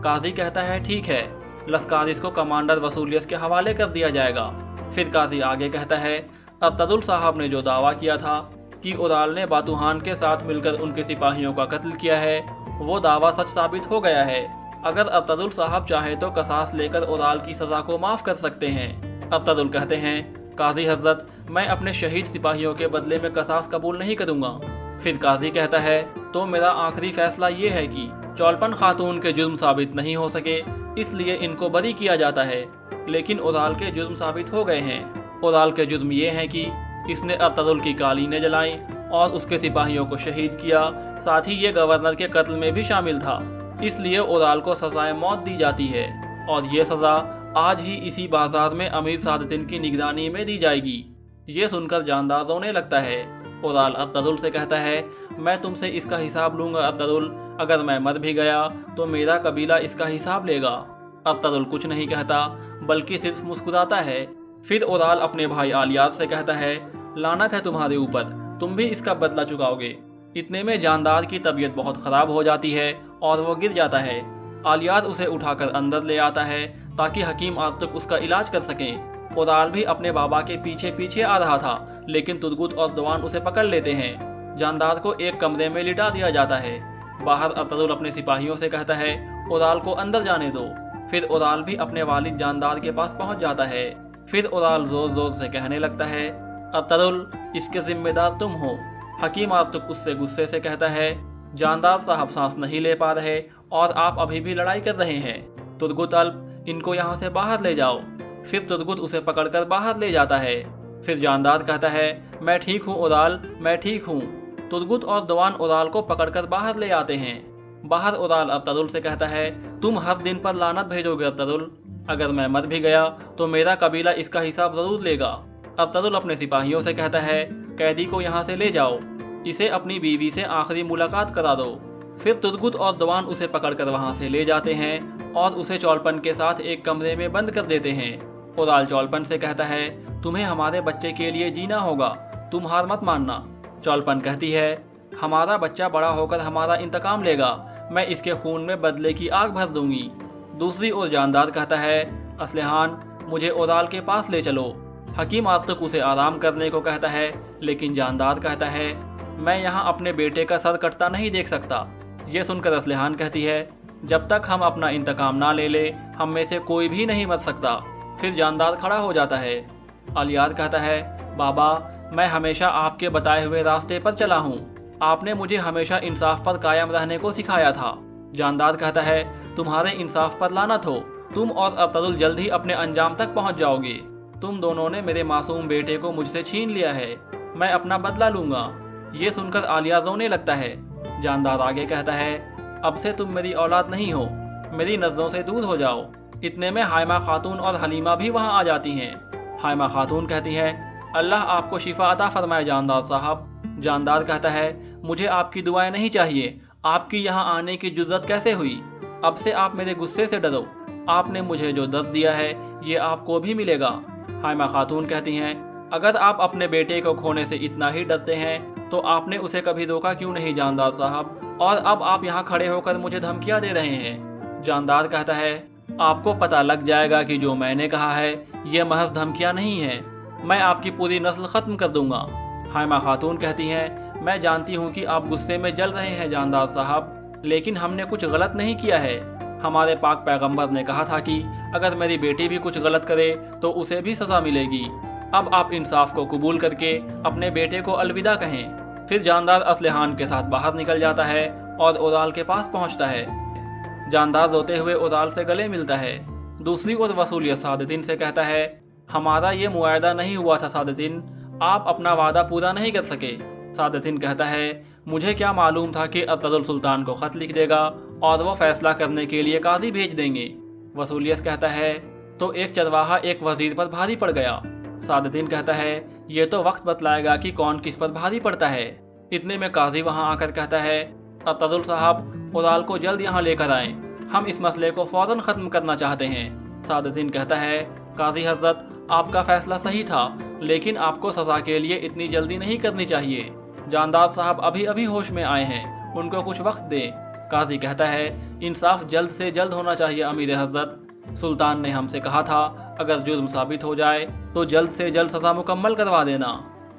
काजी कहता है, ठीक है, लस्कारिस को कमांडर वसूलियत के हवाले कर दिया जाएगा। फिर काजी आगे कहता है, अब्तुल साहब ने जो दावा किया था कि ओदाल ने बातूहान के साथ मिलकर उनके सिपाहियों का कत्ल किया है, वो दावा सच साबित हो गया है। अगर अब्तुल साहब चाहे तो कसास लेकर ओदाल की सजा को माफ कर सकते हैं। अब्तुल कहते हैं, काजी हजरत, मैं अपने शहीद सिपाहियों के बदले में कसास कबूल नहीं करूंगा। फिर काजी कहता है, तो मेरा आखिरी फैसला ये है कि चौलपन खातून के जुर्म साबित नहीं हो सके, इसलिए इनको बरी किया जाता है, लेकिन ओदाल के जुर्म साबित हो गए हैं। ओदाल के जुर्म ये हैं कि इसने अब्तुल की कालीनें जलाई और उसके सिपाहियों को शहीद किया, साथ ही ये गवर्नर के कत्ल में भी शामिल था, इसलिए ओदाल को सजाए मौत दी जाती है और ये सजा आज ही इसी बाजार में अमीर सादतीन की निगरानी में दी जाएगी। ये सुनकर जानदार रोने लगता है। ओदाल अब्तुल से कहता है, मैं तुमसे इसका हिसाब लूंगा अब्तुल, अगर मैं मर भी गया तो मेरा कबीला इसका हिसाब लेगा। अब्तुल कुछ नहीं कहता बल्कि सिर्फ मुस्कुराता है। फिर ओदाल अपने भाई आलियात से कहता है, लानत है तुम्हारे ऊपर, तुम भी इसका बदला चुकाओगे। इतने में जानदार की तबीयत बहुत खराब हो जाती है और वो गिर जाता है। आलियात उसे उठाकर अंदर ले आता है ताकि हकीम आर्तुक उसका इलाज कर सकें। ओदाल भी अपने बाबा के पीछे पीछे आ रहा था, लेकिन तुर्गुत और दवान उसे पकड़ लेते हैं। जानदार को एक कमरे में लिटा दिया जाता है। बाहर अब्तुल अपने सिपाहियों से कहता है, ओदाल को अंदर जाने दो। फिर ओदाल भी अपने वालिद जानदार के पास पहुंच जाता है। फिर ओदाल जोर जोर से कहने लगता है, अब्तुल, इसके जिम्मेदार तुम हो। हकीम आर्तुक उससे गुस्से से कहता है, जानदार साहब सांस नहीं ले पा रहे और आप अभी भी लड़ाई कर रहे हैं। तुर्गुत अल्प, इनको यहाँ से बाहर ले जाओ। फिर तुर्गुत उसे पकड़कर बाहर ले जाता है। फिर जानदार कहता है, मैं ठीक हूँ ओदाल, मैं ठीक हूँ। तुर्गुत और दवान ओदाल को पकड़कर बाहर ले आते हैं। बाहर ओदाल अब्तुल से कहता है, तुम हर दिन पर लानत भेजोगे अब्तुल, अगर मैं मर भी गया तो मेरा कबीला इसका हिसाब जरूर लेगा। अब्तुल अपने सिपाहियों से कहता है, कैदी को यहाँ से ले जाओ, इसे अपनी बीवी से आखिरी मुलाकात करा दो। फिर तुर्गुत और दवान उसे पकड़कर वहाँ से ले जाते हैं और उसे चौलपन के साथ एक कमरे में बंद कर देते हैं। ओदाल चौलपन से कहता है, तुम्हें हमारे बच्चे के लिए जीना होगा, तुम हार मत मानना। चौलपन कहती है, हमारा बच्चा बड़ा होकर हमारा इंतकाम लेगा, मैं इसके खून में बदले की आग भर दूंगी। दूसरी ओर जानदार कहता है, असलहान, मुझे ओदाल के पास ले चलो। حکیم آرتک اسے آرام کرنے کو کہتا ہے، لیکن جاندار کہتا ہے میں یہاں اپنے بیٹے کا سر کٹتا نہیں دیکھ سکتا۔ یہ سن کر اسلحان کہتی ہے جب تک ہم اپنا انتقام نہ لے لے ہم میں سے کوئی بھی نہیں مر سکتا۔ پھر جاندار کھڑا ہو جاتا ہے۔ الیاد کہتا ہے بابا میں ہمیشہ آپ کے بتائے ہوئے راستے پر چلا ہوں، آپ نے مجھے ہمیشہ انصاف پر قائم رہنے کو سکھایا تھا۔ جاندار کہتا ہے تمہارے انصاف پر لعنت ہو، تم اور ارطغرل جلد ہی اپنے انجام تک پہنچ جاؤ گے۔ تم دونوں نے میرے معصوم بیٹے کو مجھ سے چھین لیا ہے، میں اپنا بدلہ لوں گا۔ یہ سن کر عالیہ رونے لگتا ہے۔ جاندار آگے کہتا ہے اب سے تم میری اولاد نہیں ہو، میری نظروں سے دور ہو جاؤ۔ اتنے میں حائمہ خاتون اور حلیمہ بھی وہاں آ جاتی ہیں۔ حائمہ خاتون کہتی ہے اللہ آپ کو شفا عطا فرمائے جاندار صاحب۔ جاندار کہتا ہے مجھے آپ کی دعائیں نہیں چاہیے، آپ کی یہاں آنے کی جرت کیسے ہوئی؟ اب سے آپ میرے غصے سے ڈرو، آپ نے مجھے جو درد دیا ہے یہ آپ کو بھی ملے گا۔ حائمہ خاتون کہتی ہیں اگر آپ اپنے بیٹے کو کھونے سے اتنا ہی ڈرتے ہیں تو آپ نے اسے کبھی روکا کیوں نہیں جاندار صاحب، اور اب آپ یہاں کھڑے ہو کر مجھے دھمکیاں دے رہے ہیں۔ جاندار کہتا ہے آپ کو پتہ لگ جائے گا کہ جو میں نے کہا ہے یہ محض دھمکیاں نہیں ہیں، میں آپ کی پوری نسل ختم کر دوں گا۔ حائمہ خاتون کہتی ہیں میں جانتی ہوں کہ آپ غصے میں جل رہے ہیں جاندار صاحب، لیکن ہم نے کچھ غلط نہیں کیا ہے۔ ہمارے پاک پیغمبر نے کہا تھا کہ اگر میری بیٹی بھی کچھ غلط کرے تو اسے بھی سزا ملے گی۔ اب آپ انصاف کو قبول کر کے اپنے بیٹے کو الوداع کہیں۔ پھر جاندار اسلحان کے ساتھ باہر نکل جاتا ہے اور اورال کے پاس پہنچتا ہے۔ جاندار روتے ہوئے اورال سے گلے ملتا ہے۔ دوسری اور وصولیت سعادتین سے کہتا ہے ہمارا یہ معاہدہ نہیں ہوا تھا سعادتین، آپ اپنا وعدہ پورا نہیں کر سکے۔ سعادتین کہتا ہے مجھے کیا معلوم تھا کہ ارطغرل سلطان کو خط لکھ دے گا اور وہ فیصلہ کرنے کے لیے قاضی بھیج دیں گے۔ وصولیت کہتا ہے تو ایک چرواہا ایک وزیر پر بھاری پڑ گیا۔ سعادتین کہتا ہے یہ تو وقت بتلائے گا کہ کون کس پر بھاری پڑتا ہے۔ اتنے میں قاضی وہاں آ کر کہتا ہے ارطغرل صاحب اورال کو جلد یہاں لے کر آئیں، ہم اس مسئلے کو فوراً ختم کرنا چاہتے ہیں۔ سعادتین کہتا ہے قاضی حضرت آپ کا فیصلہ صحیح تھا، لیکن آپ کو سزا کے لیے اتنی جلدی نہیں کرنی چاہیے۔ جاندار صاحب ابھی ہوش میں آئے ہیں، ان کو کچھ وقت دیں۔ قاضی کہتا ہے انصاف جلد سے جلد ہونا چاہیے امیر حضرت، سلطان نے ہم سے کہا تھا اگر جرم ثابت ہو جائے تو جلد سے جلد سزا مکمل کروا دینا۔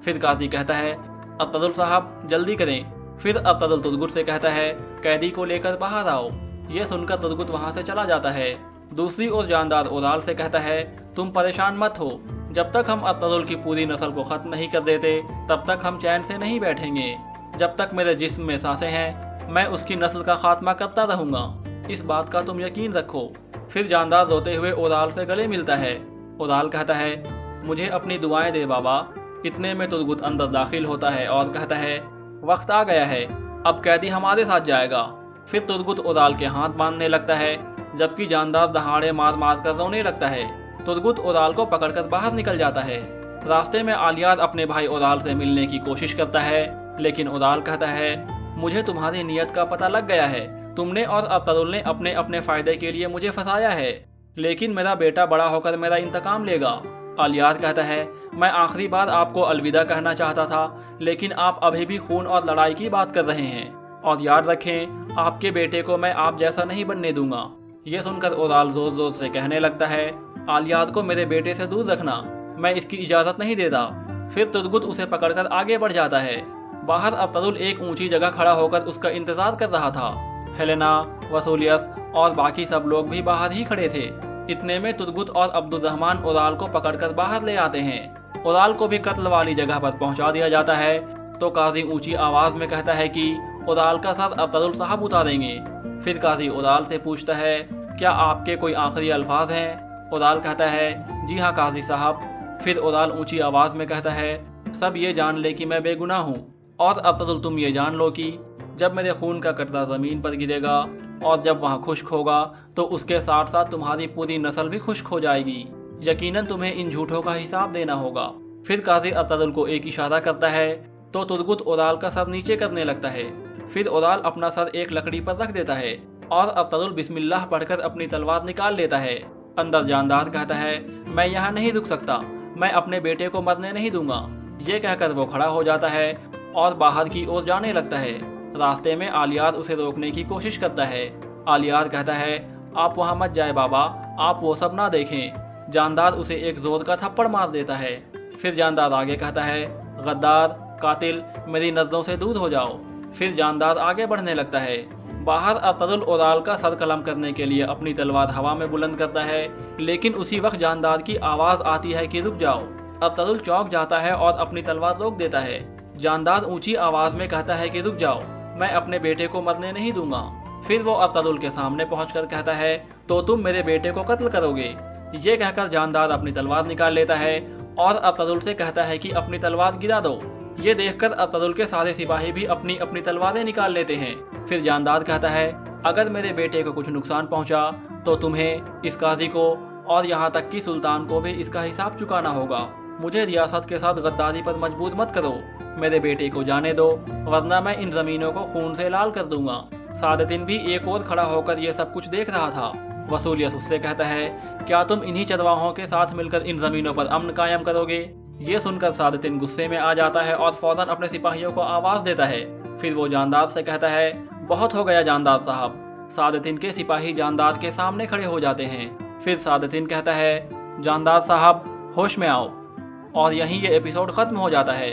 پھر قاضی کہتا ہے ارطغرل صاحب جلدی کریں۔ پھر ارطغرل ترگٹ سے کہتا ہے قیدی کو لے کر باہر آؤ۔ یہ سن کر ترگٹ وہاں سے چلا جاتا ہے۔ دوسری اور جاندار اورال سے کہتا ہے تم پریشان مت ہو، جب تک ہم ارطغرل کی پوری نسل کو ختم نہیں کر دیتے تب تک ہم چین سے نہیں بیٹھیں گے۔ جب تک میرے جسم میں سانسیں ہیں میں اس کی نسل کا خاتمہ کرتا رہوں گا، اس بات کا تم یقین رکھو۔ پھر جاندار روتے ہوئے اورال سے گلے ملتا ہے۔ اورال کہتا ہے مجھے اپنی دعائیں دے بابا۔ اتنے میں ترگٹ اندر داخل ہوتا ہے اور کہتا ہے وقت آ گیا ہے، اب قیدی ہمارے ساتھ جائے گا۔ پھر ترگٹ اورال کے ہاتھ باندھنے لگتا ہے جبکہ جاندار دہاڑے مار مار کر رونے لگتا ہے۔ ترگٹ اورال کو پکڑ کر باہر نکل جاتا ہے۔ راستے میں الیاد اپنے بھائی اورال سے ملنے کی کوشش کرتا ہے، لیکن اورال کہتا ہے مجھے تمہاری نیت کا پتہ لگ گیا ہے، تم نے اور ارطغرل نے اپنے فائدے کے لیے مجھے پھنسایا ہے، لیکن میرا بیٹا بڑا ہو کر میرا انتقام لے گا۔ الیاد کہتا ہے میں آخری بار آپ کو الوداع کہنا چاہتا تھا، لیکن آپ ابھی بھی خون اور لڑائی کی بات کر رہے ہیں، اور یاد رکھیں آپ کے بیٹے کو میں آپ جیسا نہیں بننے دوں گا۔ یہ سن کر اورال زور زور سے کہنے لگتا ہے الیاد کو میرے بیٹے سے دور رکھنا، میں اس کی اجازت نہیں دیتا۔ پھر ترگٹ اسے پکڑ کر آگے بڑھ جاتا ہے۔ باہر ارطغرل ایک اونچی جگہ کھڑا ہو کر اس کا انتظار کر رہا تھا۔ ہیلینا، وصولیس اور باقی سب لوگ بھی باہر ہی کھڑے تھے۔ اتنے میں ترگٹ اور عبد الرحمن اورال کو پکڑ کر باہر لے آتے ہیں۔ اورال کو بھی قتل والی جگہ پر پہنچا دیا جاتا ہے تو قاضی اونچی آواز میں کہتا ہے کہ اورال کا سر ارطغرل صاحب اتاریں گے۔ پھر قاضی اورال سے پوچھتا ہے کیا آپ کے کوئی آخری الفاظ ہیں؟ اورال کہتا ہے جی ہاں قاضی صاحب۔ پھر اورال اونچی آواز میں کہتا ہے سب یہ جان لے کہ میں بے گناہ ہوں، اور ارطغرل تم یہ جان لو کہ جب میرے خون کا قطرہ زمین پر گرے گا اور جب وہاں خشک ہوگا تو اس کے ساتھ ساتھ تمہاری پوری نسل بھی خشک ہو جائے گی، یقیناً تمہیں ان جھوٹوں کا حساب دینا ہوگا۔ پھر قاضی ارطغرل کو ایک اشارہ کرتا ہے تو ترگٹ اورال کا سر نیچے کرنے لگتا ہے۔ پھر اورال اپنا سر ایک لکڑی پر رکھ دیتا ہے اور ارطغرل بسم اللہ پڑھ کر اپنی تلوار نکال لیتا ہے۔ اندر جاندار کہتا ہے میں یہاں نہیں رک سکتا، میں اپنے بیٹے کو مرنے نہیں دوں گا۔ یہ کہہ کر وہ کھڑا ہو جاتا ہے اور باہر کی اور جانے لگتا ہے۔ راستے میں الیاد اسے روکنے کی کوشش کرتا ہے۔ الیاد کہتا ہے آپ وہاں مت جائے بابا، آپ وہ سب نہ دیکھیں۔ جاندار اسے ایک زور کا تھپڑ مار دیتا ہے۔ फिर जानदार आगे कहता है, गद्दार, कातिल, मेरी नजरों से दूर हो जाओ। फिर जानदार आगे बढ़ने लगता है। बाहर अतदुल ओराल का सर कलम करने के लिए अपनी तलवार हवा में बुलंद करता है, लेकिन उसी वक्त जानदार की आवाज आती है कि रुक जाओ। अतदुल चौंक जाता है और अपनी तलवार रोक देता है। जानदार ऊंची आवाज में कहता है कि रुक जाओ, मैं अपने बेटे को मरने नहीं दूंगा। फिर वो अतदुल के सामने पहुंचकर कहता है, तो तुम मेरे बेटे को कत्ल करोगे। ये कहकर जानदार अपनी तलवार निकाल लेता है और अतदुल से कहता है कि अपनी तलवार गिरा दो। ये देखकर अतदुल के सारे सिपाही भी अपनी अपनी तलवारें निकाल लेते हैं। फिर जानदार कहता है, अगर मेरे बेटे को कुछ नुकसान पहुंचा तो तुम्हें, इस काजी को और यहाँ तक कि सुल्तान को भी इसका हिसाब चुकाना होगा। मुझे रियासत के साथ गद्दारी पर मजबूर मत करो। मेरे बेटे को जाने दो, वरना मैं इन जमीनों को खून से लाल कर दूंगा। सादतिन भी एक और खड़ा होकर ये सब कुछ देख रहा था। वसूलियत उससे कहता है, क्या तुम इन्हीं चरवाहों के साथ मिलकर इन जमीनों पर अमन कायम करोगे? ये सुनकर सादतिन गुस्से में आ जाता है और फौरन अपने सिपाहियों को आवाज देता है। फिर वो जानदार से कहता है, बहुत हो गया जानदार साहब। सादतिन के सिपाही जानदार के सामने खड़े हो जाते हैं। फिर सादतिन कहता है, जानदार साहब होश में आओ। और यहीं ये एपिसोड खत्म हो जाता है।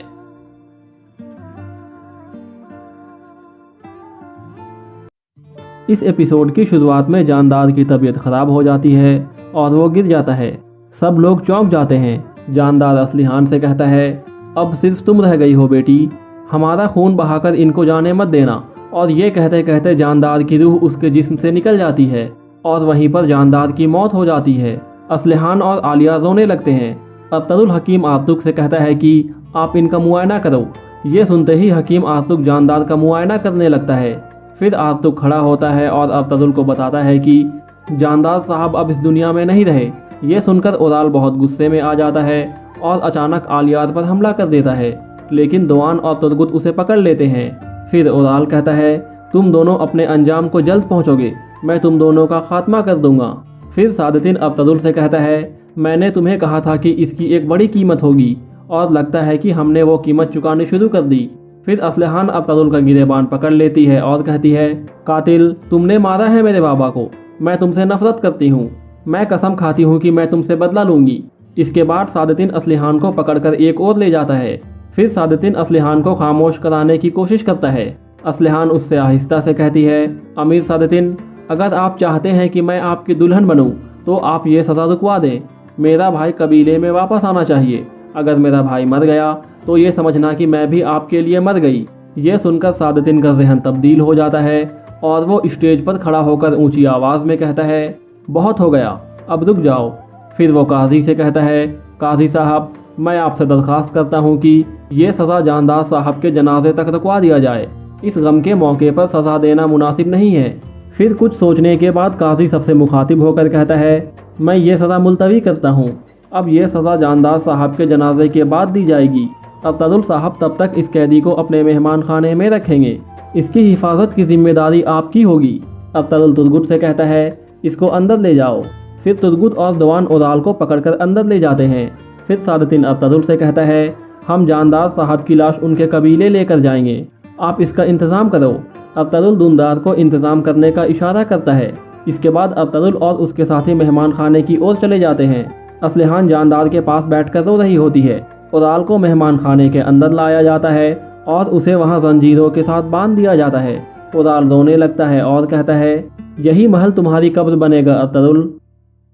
इस एपिसोड की शुरुआत में जानदार की तबीयत खराब हो जाती है और वो गिर जाता है। सब लोग चौंक जाते हैं। जानदार असलिहान से कहता है, अब सिर्फ तुम रह गई हो बेटी, हमारा खून बहाकर इनको जाने मत देना। और ये कहते कहते जानदार की रूह उसके जिस्म से निकल जाती है और वहीं पर जानदार की मौत हो जाती है। असलिहान और आलिया रोने लगते हैं। अतदुल हकीम आर्तुक से कहता है कि आप इनका मुआयना करो। ये सुनते ही हकीम आर्तुक जानदार का मुआयना करने लगता है। फिर आर्तुक खड़ा होता है और अतदुल को बताता है कि जानदार साहब अब इस दुनिया में नहीं रहे। ये सुनकर ओराल बहुत गुस्से में आ जाता है और अचानक आलियात पर हमला कर देता है, लेकिन दोआन और तुर्गुत उसे पकड़ लेते हैं। फिर ओराल कहता है, तुम दोनों अपने अंजाम को जल्द पहुंचोगे, मैं तुम दोनों का खात्मा कर दूंगा। फिर सादतिन अतदुल से कहता है, मैंने तुम्हें कहा था कि इसकी एक बड़ी कीमत होगी और लगता है कि हमने वो कीमत चुकानी शुरू कर दी। फिर असलिहान अतदुल का गिरेबान पकड़ लेती है और कहती है, कातिल, तुमने मारा है मेरे बाबा को, मैं तुमसे नफरत करती हूँ, मैं कसम खाती हूँ कि मैं तुमसे बदला लूंगी। इसके बाद सादतिन असलिहान को पकड़कर एक और ले जाता है। फिर सादतिन असलिहान को खामोश कराने की कोशिश करता है। असलिहान उससे आहिस्ता से कहती है, अमीर सादतिन, अगर आप चाहते हैं कि मैं आपकी दुल्हन बनूं तो आप ये सज़ा रुकवा दें। मेरा भाई कबीले में वापस आना चाहिए। अगर मेरा भाई मर गया तो ये समझना कि मैं भी आपके लिए मर गई। ये सुनकर सादतिन का जहन तब्दील हो जाता है और वो स्टेज पर खड़ा होकर ऊंची आवाज़ में कहता है, बहुत हो गया, अब रुक जाओ। फिर वो काजी से कहता है, काजी साहब, मैं आपसे दरख्वास्त करता हूँ कि ये सज़ा जानदार साहब के जनाजे तक रुकवा दिया जाए। इस गम के मौके पर सज़ा देना मुनासिब नहीं है। फिर कुछ सोचने के बाद काजी सबसे मुखातिब होकर कहता है, मैं ये सज़ा मुलतवी करता हूँ। अब ये सज़ा जानदार साहब के जनाजे के बाद दी जाएगी। अतदुल साहब तब तक इस कैदी को अपने मेहमान खाने में रखेंगे। इसकी हिफाजत की जिम्मेदारी आपकी होगी। अतदुल तुर्गुत से कहता है, इसको अंदर ले जाओ। फिर तुर्गुत और दवान ओराल को पकड़कर अंदर ले जाते हैं। फिर सादतिन अतदुल से कहता है, हम जानदार साहब की लाश उनके कबीले लेकर जाएंगे, आप इसका इंतज़ाम करो। अतदुल दुमदार को इंतज़ाम करने का इशारा करता है। इसके बाद अतदुल और उसके साथी मेहमान खाने की ओर चले जाते हैं। असलिहान जानदार के पास बैठकर रो रही होती है। ओराल को मेहमान खाने के अंदर लाया जाता है और उसे वहां जंजीरों के साथ बांध दिया जाता है। ओराल रोने लगता है और कहता है, यही महल तुम्हारी कब्र बनेगा अतदुल।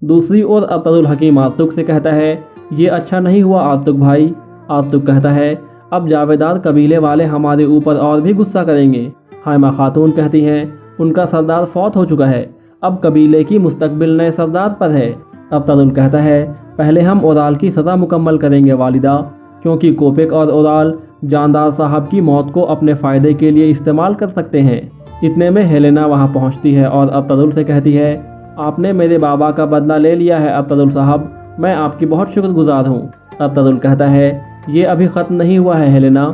दूसरी ओर अतदुल हकीम आर्तुक से कहता है, ये अच्छा नहीं हुआ आर्तुक भाई। आर्तुक कहता है, अब जावेदार कबीले वाले हमारे ऊपर और भी गुस्सा करेंगे। हाइमा खातून कहती हैं, उनका सरदार फौत हो चुका है, अब कबीले की मुस्तकबिल नए सरदार पर है। अतदुल कहता है, पहले हम ओराल की सज़ा मुकम्मल करेंगे वालिदा, क्योंकि कोपेक और ओराल जानदार साहब की मौत को अपने फ़ायदे के लिए इस्तेमाल कर सकते हैं। इतने में हेलेना वहां पहुंचती है और अतदुल से कहती है, आपने मेरे बाबा का बदला ले लिया है अतदुल साहब, मैं आपकी बहुत शुक्रगुजार हूँ। अतदुल कहता है, ये अभी ख़त्म नहीं हुआ है हेलेना,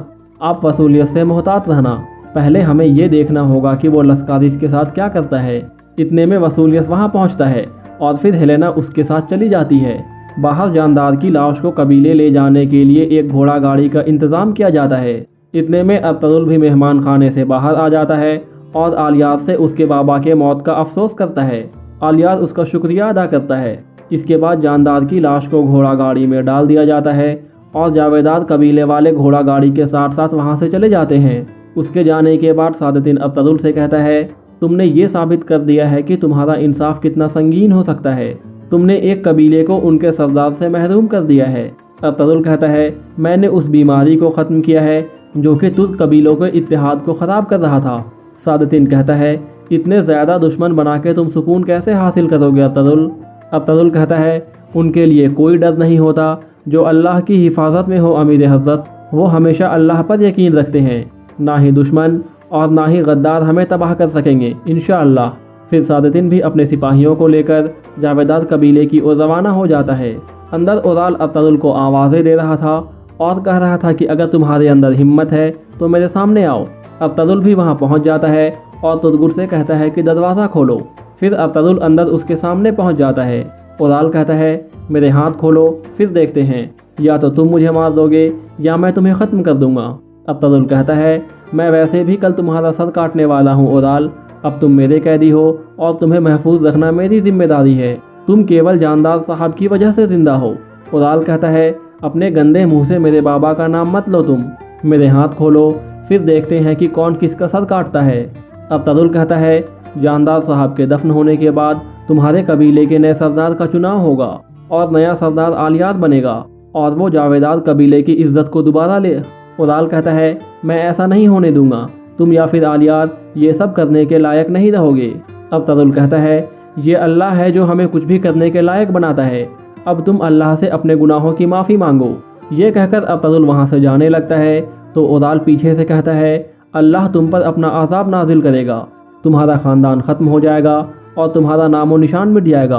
आप वसूलियत से मोहतात रहना, पहले हमें ये देखना होगा कि वो लस्कारिस के साथ क्या करता है। इतने में वसूलियत वहाँ पहुँचता है और फिर हेलेना उसके साथ चली जाती है। बाहर जानदार की लाश को कबीले ले जाने के लिए एक घोड़ा गाड़ी का इंतज़ाम किया जाता है। इतने में अतदुल भी मेहमान खाने से बाहर आ जाता है और आलियात से उसके बाबा के मौत का अफसोस करता है। आलियात उसका शुक्रिया अदा करता है। इसके बाद जानदार की लाश को घोड़ा गाड़ी में डाल दिया जाता है और जावेदाद कबीले वाले घोड़ा गाड़ी के साथ साथ वहाँ से चले जाते हैं। उसके जाने के बाद सादतिन अब्तदुल से कहता है, तुमने ये साबित कर दिया है कि तुम्हारा इंसाफ कितना संगीन हो सकता है। तुमने एक कबीले को उनके सरदार से महरूम कर दिया है। अब्तदुल कहता है, मैंने उस बीमारी को ख़त्म किया है जो कि तुर्क कबीलों के इत्तेहाद को ख़राब कर रहा था। सादतिन कहता है, इतने ज़्यादा दुश्मन बना के तुम सुकून कैसे हासिल करोगे अब्तदुल? अब्तदुल कहता है, उनके लिए कोई डर नहीं होता। जो अल्लाह की हिफाजत में हो अमीर हज़रत, वो हमेशा अल्लाह पर यकीन रखते हैं। ना ही दुश्मन और ना ही गद्दार हमें तबाह कर सकेंगे इंशाअल्लाह। फिर सादतिन भी अपने सिपाहियों को लेकर जावेदाद कबीले की ओर रवाना हो जाता है। अंदर ओराल अब्तदुल को आवाज़ें दे रहा था और कह रहा था कि अगर तुम्हारे अंदर हिम्मत है तो मेरे सामने आओ। अब्तदुल भी वहाँ पहुँच जाता है और तुदगुर से कहता है कि दरवाज़ा खोलो। फिर अब्तदुल अंदर उसके सामने पहुँच जाता है। ओराल कहता है, मेरे हाथ खोलो, फिर देखते हैं, या तो तुम मुझे मार दोगे या मैं तुम्हें ख़त्म कर दूंगा। अब्तदुल कहता है, मैं वैसे भी कल तुम्हारा सर काटने वाला हूँ ओराल। अब तुम मेरे कैदी हो और तुम्हें महफूज रखना मेरी जिम्मेदारी है। तुम केवल जानदार साहब की वजह से जिंदा हो। ओराल कहता है, अपने गंदे मुंह से मेरे बाबा का नाम मत लो तुम। मेरे हाथ खोलो, फिर देखते हैं कि कौन किसका सर काटता है। अब्तदुल कहता है, जानदार साहब के दफन होने के बाद तुम्हारे कबीले के नए सरदार का चुनाव होगा और नया सरदार आलियात बनेगा और वो जावेदाद कबीले की इज्जत को दोबारा ले। ओराल कहता है, मैं ऐसा नहीं होने दूंगा। तुम या फिर आलियात ये सब करने के लायक नहीं रहोगे। अब्तदुल कहता है, ये अल्लाह है जो हमें कुछ भी करने के लायक बनाता है। अब तुम अल्लाह से अपने गुनाहों की माफ़ी मांगो। ये कहकर अब्तदुल वहाँ से जाने लगता है तो ओराल पीछे से कहता है, अल्लाह तुम पर अपना आज़ाब नाजिल करेगा, तुम्हारा ख़ानदान ख़त्म हो जाएगा और तुम्हारा नामो निशान मिट जाएगा।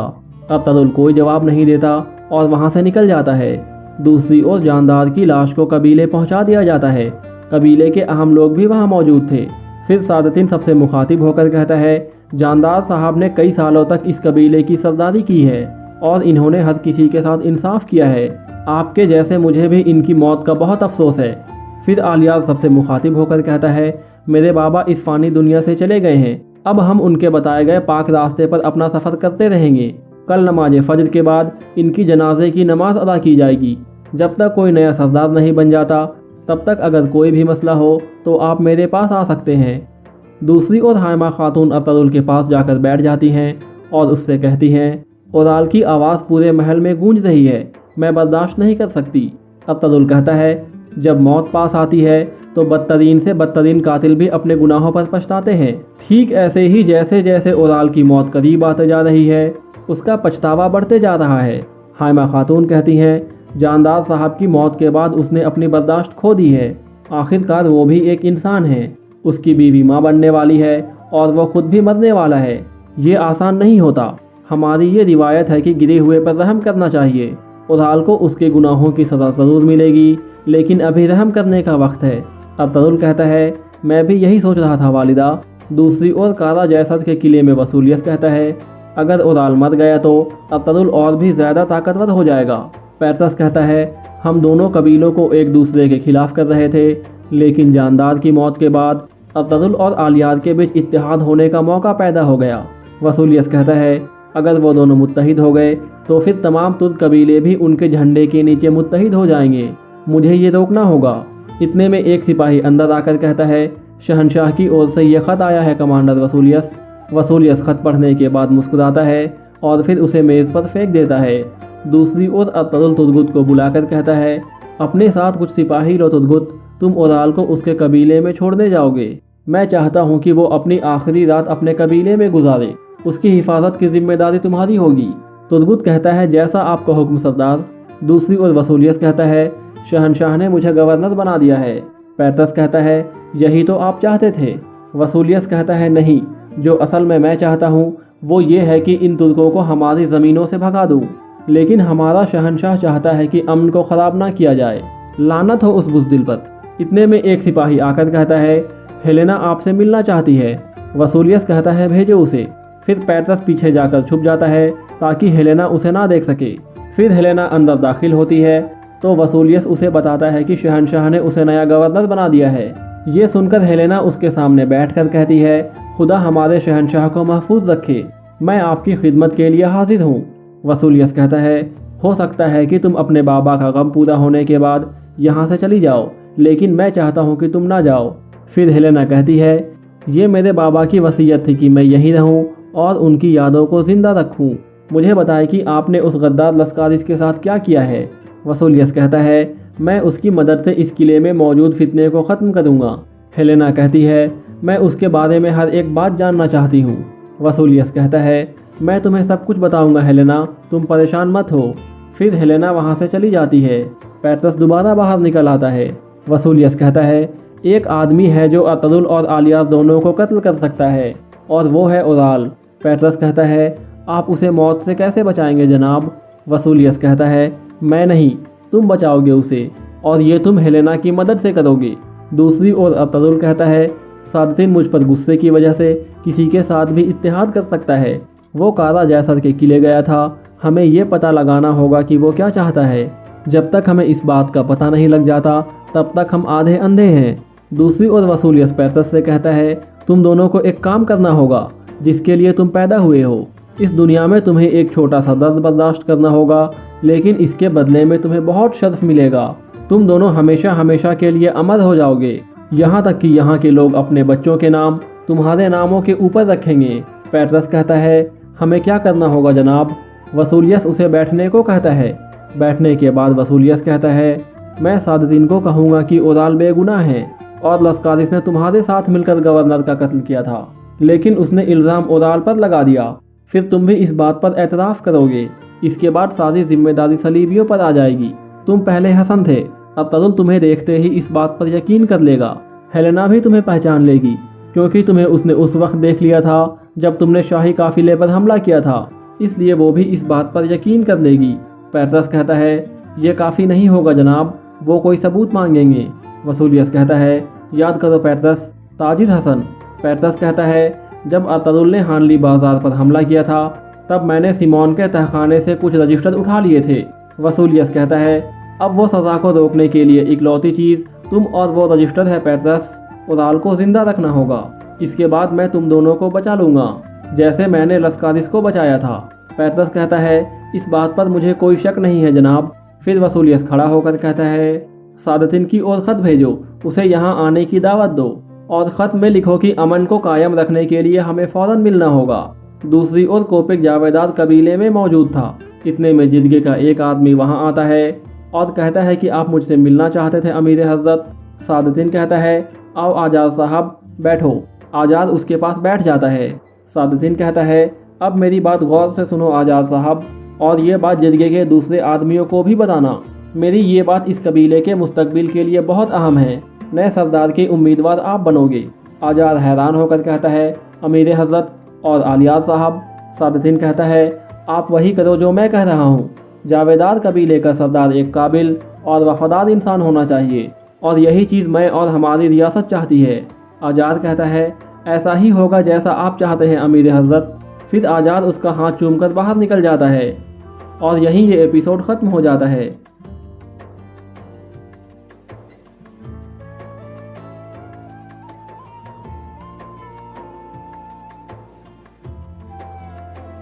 अब्तदुल कोई जवाब नहीं देता और वहाँ से निकल जाता है। दूसरी ओर जानदार की लाश को कबीले पहुँचा दिया जाता है। कबीले के अहम लोग भी वहाँ मौजूद थे। फिर सादतिन सबसे मुखातिब होकर कहता है, जानदार साहब ने कई सालों तक इस कबीले की सरदारी की है और इन्होंने हर किसी के साथ इंसाफ किया है। आपके जैसे मुझे भी इनकी मौत का बहुत अफसोस है। फिर आलियात सबसे मुखातिब होकर कहता है, मेरे बाबा इस फ़ानी दुनिया से चले गए हैं। अब हम उनके बताए गए पाक रास्ते पर अपना सफ़र करते रहेंगे। कल नमाज फजर के बाद इनकी जनाजे की नमाज अदा की जाएगी। जब तक कोई नया सरदार नहीं बन जाता तब तक अगर कोई भी मसला हो तो आप मेरे पास आ सकते हैं। दूसरी ओर हाइमा खातून अब्तदुल के पास जाकर बैठ जाती हैं और उससे कहती हैं, ओराल की आवाज़ पूरे महल में गूंज रही है, मैं बर्दाश्त नहीं कर सकती। अब्तदुल कहता है, जब मौत पास आती है तो बदतरीन से बदतरीन कातिल भी अपने गुनाहों पर पछताते हैं। ठीक ऐसे ही जैसे जैसे ओराल की मौत करीब आते जा रही है उसका पछतावा बढ़ते जा रहा है। हाइमा खातून कहती हैं, जानदार साहब की मौत के बाद उसने अपनी बर्दाश्त खो दी है। आखिरकार वो भी एक इंसान है, उसकी बीवी माँ बनने वाली है और वो खुद भी मरने वाला है। ये आसान नहीं होता। हमारी ये रिवायत है कि गिरे हुए पर रहम करना चाहिए। ओराल को उसके गुनाहों की सज़ा ज़रूर मिलेगी, लेकिन अभी रहम करने का वक्त है। अब्तदुल कहता है, मैं भी यही सोच रहा था वालिदा। दूसरी ओर कारा जैसद के किले में वसूलियस कहता है, अगर ओराल मर गया तो अब्तदुल और भी ज़्यादा ताकतवर हो जाएगा। पैरतस कहता है, हम दोनों कबीलों को एक दूसरे के खिलाफ कर रहे थे, लेकिन जानदार की मौत के बाद अब्तदुल और आलियात के बीच इत्तेहाद होने का मौका पैदा हो गया। वसूलियस कहता है, अगर वो दोनों मुत्तहिद हो गए तो फिर तमाम तुर्क कबीले भी उनके झंडे के नीचे मुत्तहिद हो जाएंगे। मुझे ये रोकना होगा। इतने में एक सिपाही अंदर आकर कहता है, शहनशाह की ओर से ये ख़त आया है कमांडर वसूलियस। वसूलियस ख़त पढ़ने के बाद मुस्कुराता है और फिर उसे मेज़ पर फेंक देता है। दूसरी ओर अब्तदुल तुदगुत को बुलाकर कहता है, अपने साथ कुछ सिपाही लो तुदगुत, तुम ओराल को उसके कबीले में छोड़ने जाओगे। मैं चाहता हूँ कि वो अपनी आखिरी रात अपने कबीले में गुजारे। उसकी हिफाजत की जिम्मेदारी तुम्हारी होगी। तुदगुत कहता है, जैसा आपका हुक्म सरदार। दूसरी ओर वसूलियस कहता है, शहनशाह ने मुझे गवर्नर बना दिया है। पैरतस कहता है, यही तो आप चाहते थे। वसूलियस कहता है, नहीं, जो असल में मैं चाहता हूँ वो ये है कि इन तुर्कों को हमारी ज़मीनों से भगा दूँ, लेकिन हमारा शहनशाह चाहता है कि अमन को ख़राब ना किया जाए। लानत हो उस बुज़दिल पर। इतने में एक सिपाही आकर कहता है, हेलेना आपसे मिलना चाहती है। वसूलियस कहता है, भेजो उसे। फिर पैरतस पीछे जाकर छुप जाता है ताकि हेलेना उसे ना देख सके। फिर हेलेना अंदर दाखिल होती है तो वसूलियस उसे बताता है कि शहनशाह ने उसे नया गवर्नर बना दिया है। ये सुनकर हेलेना उसके सामने बैठकर कहती है, खुदा हमारे शहनशाह को महफूज रखे, मैं आपकी खिदमत के लिए हाजिर हूँ। वसूलियस कहता है, हो सकता है कि तुम अपने बाबा का गम पूरा होने के बाद यहाँ से चली जाओ, लेकिन मैं चाहता हूँ कि तुम ना जाओ। फिर हेलेना कहती है, ये मेरे बाबा की वसीयत थी कि मैं यहीं रहूँ और उनकी यादों को जिंदा रखूँ। मुझे बताएं कि आपने उस गद्दार लस्कारिस के साथ क्या किया है। वसूलियस कहता है, मैं उसकी मदद से इस किले में मौजूद फितने को ख़त्म करूँगा। हेलेना कहती है, मैं उसके बारे में हर एक बात जानना चाहती हूँ। वसूलियस कहता है, मैं तुम्हें सब कुछ बताऊँगा हेलेना, तुम परेशान मत हो। फिर हेलेना वहाँ से चली जाती है। पैट्रस दोबारा बाहर निकल आता है। वसूलियस कहता है, एक आदमी है जो अतदुल और आलियास दोनों को कत्ल कर सकता है, और वो है ओराल। पैट्रस कहता है, आप उसे मौत से कैसे बचाएंगे जनाब? वसूलियस कहता है, मैं नहीं, तुम बचाओगे उसे, और ये तुम हेलेना की मदद से करोगे। दूसरी ओर अतदुल कहता है, सादतिन मुझ पर गुस्से की वजह से किसी के साथ भी इत्तेहाद कर सकता है। वो कारा जैसर के किले गया था, हमें ये पता लगाना होगा कि वो क्या चाहता है। जब तक हमें इस बात का पता नहीं लग जाता तब तक हम आधे अंधे हैं। दूसरी ओर वसूलियस पैट्रस से कहता है, तुम दोनों को एक काम करना होगा जिसके लिए तुम पैदा हुए हो। इस दुनिया में तुम्हें एक छोटा सा दर्द बर्दाश्त करना होगा, लेकिन इसके बदले में तुम्हें बहुत शर्फ मिलेगा। तुम दोनों हमेशा हमेशा के लिए अमर हो जाओगे, यहाँ तक कि यहाँ के लोग अपने बच्चों के नाम तुम्हारे नामों के ऊपर रखेंगे। पैट्रस कहता है, हमें क्या करना होगा जनाब? वसूलियस उसे बैठने को कहता है। बैठने के बाद वसूलियस कहता है, मैं सादतिन को कहूँगा कि ओराल बेगुनाह है और लस्कारिस ने तुम्हारे साथ मिलकर गवर्नर का कत्ल किया था, लेकिन उसने इल्ज़ाम ओराल पर लगा दिया। फिर तुम भी इस बात पर एतराफ़ करोगे। इसके बाद सारी जिम्मेदारी सलीबियों पर आ जाएगी। तुम पहले हसन थे, अब तदुल तुम्हें देखते ही इस बात पर यकीन कर लेगा। हेलेना भी तुम्हें पहचान लेगी, क्योंकि तुम्हें उसने उस वक्त देख लिया था जब तुमने शाही काफिले पर हमला किया था, इसलिए वो भी इस बात पर यकीन कर लेगी। पैट्रस कहता है, ये काफ़ी नहीं होगा जनाब, वो कोई सबूत मांगेंगे। वसूलियस कहता है, याद करो पैट्रस, ताजिद हसन। पैट्रस कहता है, जब अतदुल ने हानली बाजार पर हमला किया था तब मैंने सिमोन के तहखाने से कुछ रजिस्टर उठा लिए थे। वसूलियस कहता है, अब वो सज़ा को रोकने के लिए इकलौती चीज़ तुम और वो रजिस्टर है पैट्रस। ओराल को जिंदा रखना होगा, इसके बाद मैं तुम दोनों को बचा लूँगा, जैसे मैंने लस्कारिस को बचाया था। पैट्रस कहता है, इस बात पर मुझे कोई शक नहीं है जनाब। फिर वसूलियस खड़ा होकर कहता है, सादतिन की ओर ख़त भेजो, उसे यहाँ आने की दावत दो, और ख़त में लिखो कि अमन को कायम रखने के लिए हमें फ़ौरन मिलना होगा। दूसरी ओर कोपिक जावेदार कबीले में मौजूद था। इतने में जिदगे का एक आदमी वहाँ आता है और कहता है कि आप मुझसे मिलना चाहते थे अमीर हज़रत। सादतिन कहता है, आओ आजाद साहब बैठो। आजाद उसके पास बैठ जाता है। सादतिन कहता है, अब मेरी बात गौर से सुनो आजाद साहब, और ये बात जिदगे के दूसरे आदमियों को भी बताना। मेरी ये बात इस कबीले के मुस्तकबिल के लिए बहुत अहम है। नए सरदार के उम्मीदवार आप बनोगे। आजाद हैरान होकर कहता है, अमीर हज़रत और आलियास साहब। सादतिन कहता है, आप वही करो जो मैं कह रहा हूँ। जावेदार कबीले का सरदार एक काबिल और वफादार इंसान होना चाहिए, और यही चीज़ मैं और हमारी रियासत चाहती है। आजाद कहता है, ऐसा ही होगा जैसा आप चाहते हैं अमीर हज़रत। फिर आजाद उसका हाथ चूमकर बाहर निकल जाता है, और यहीं ये एपिसोड ख़त्म हो जाता है।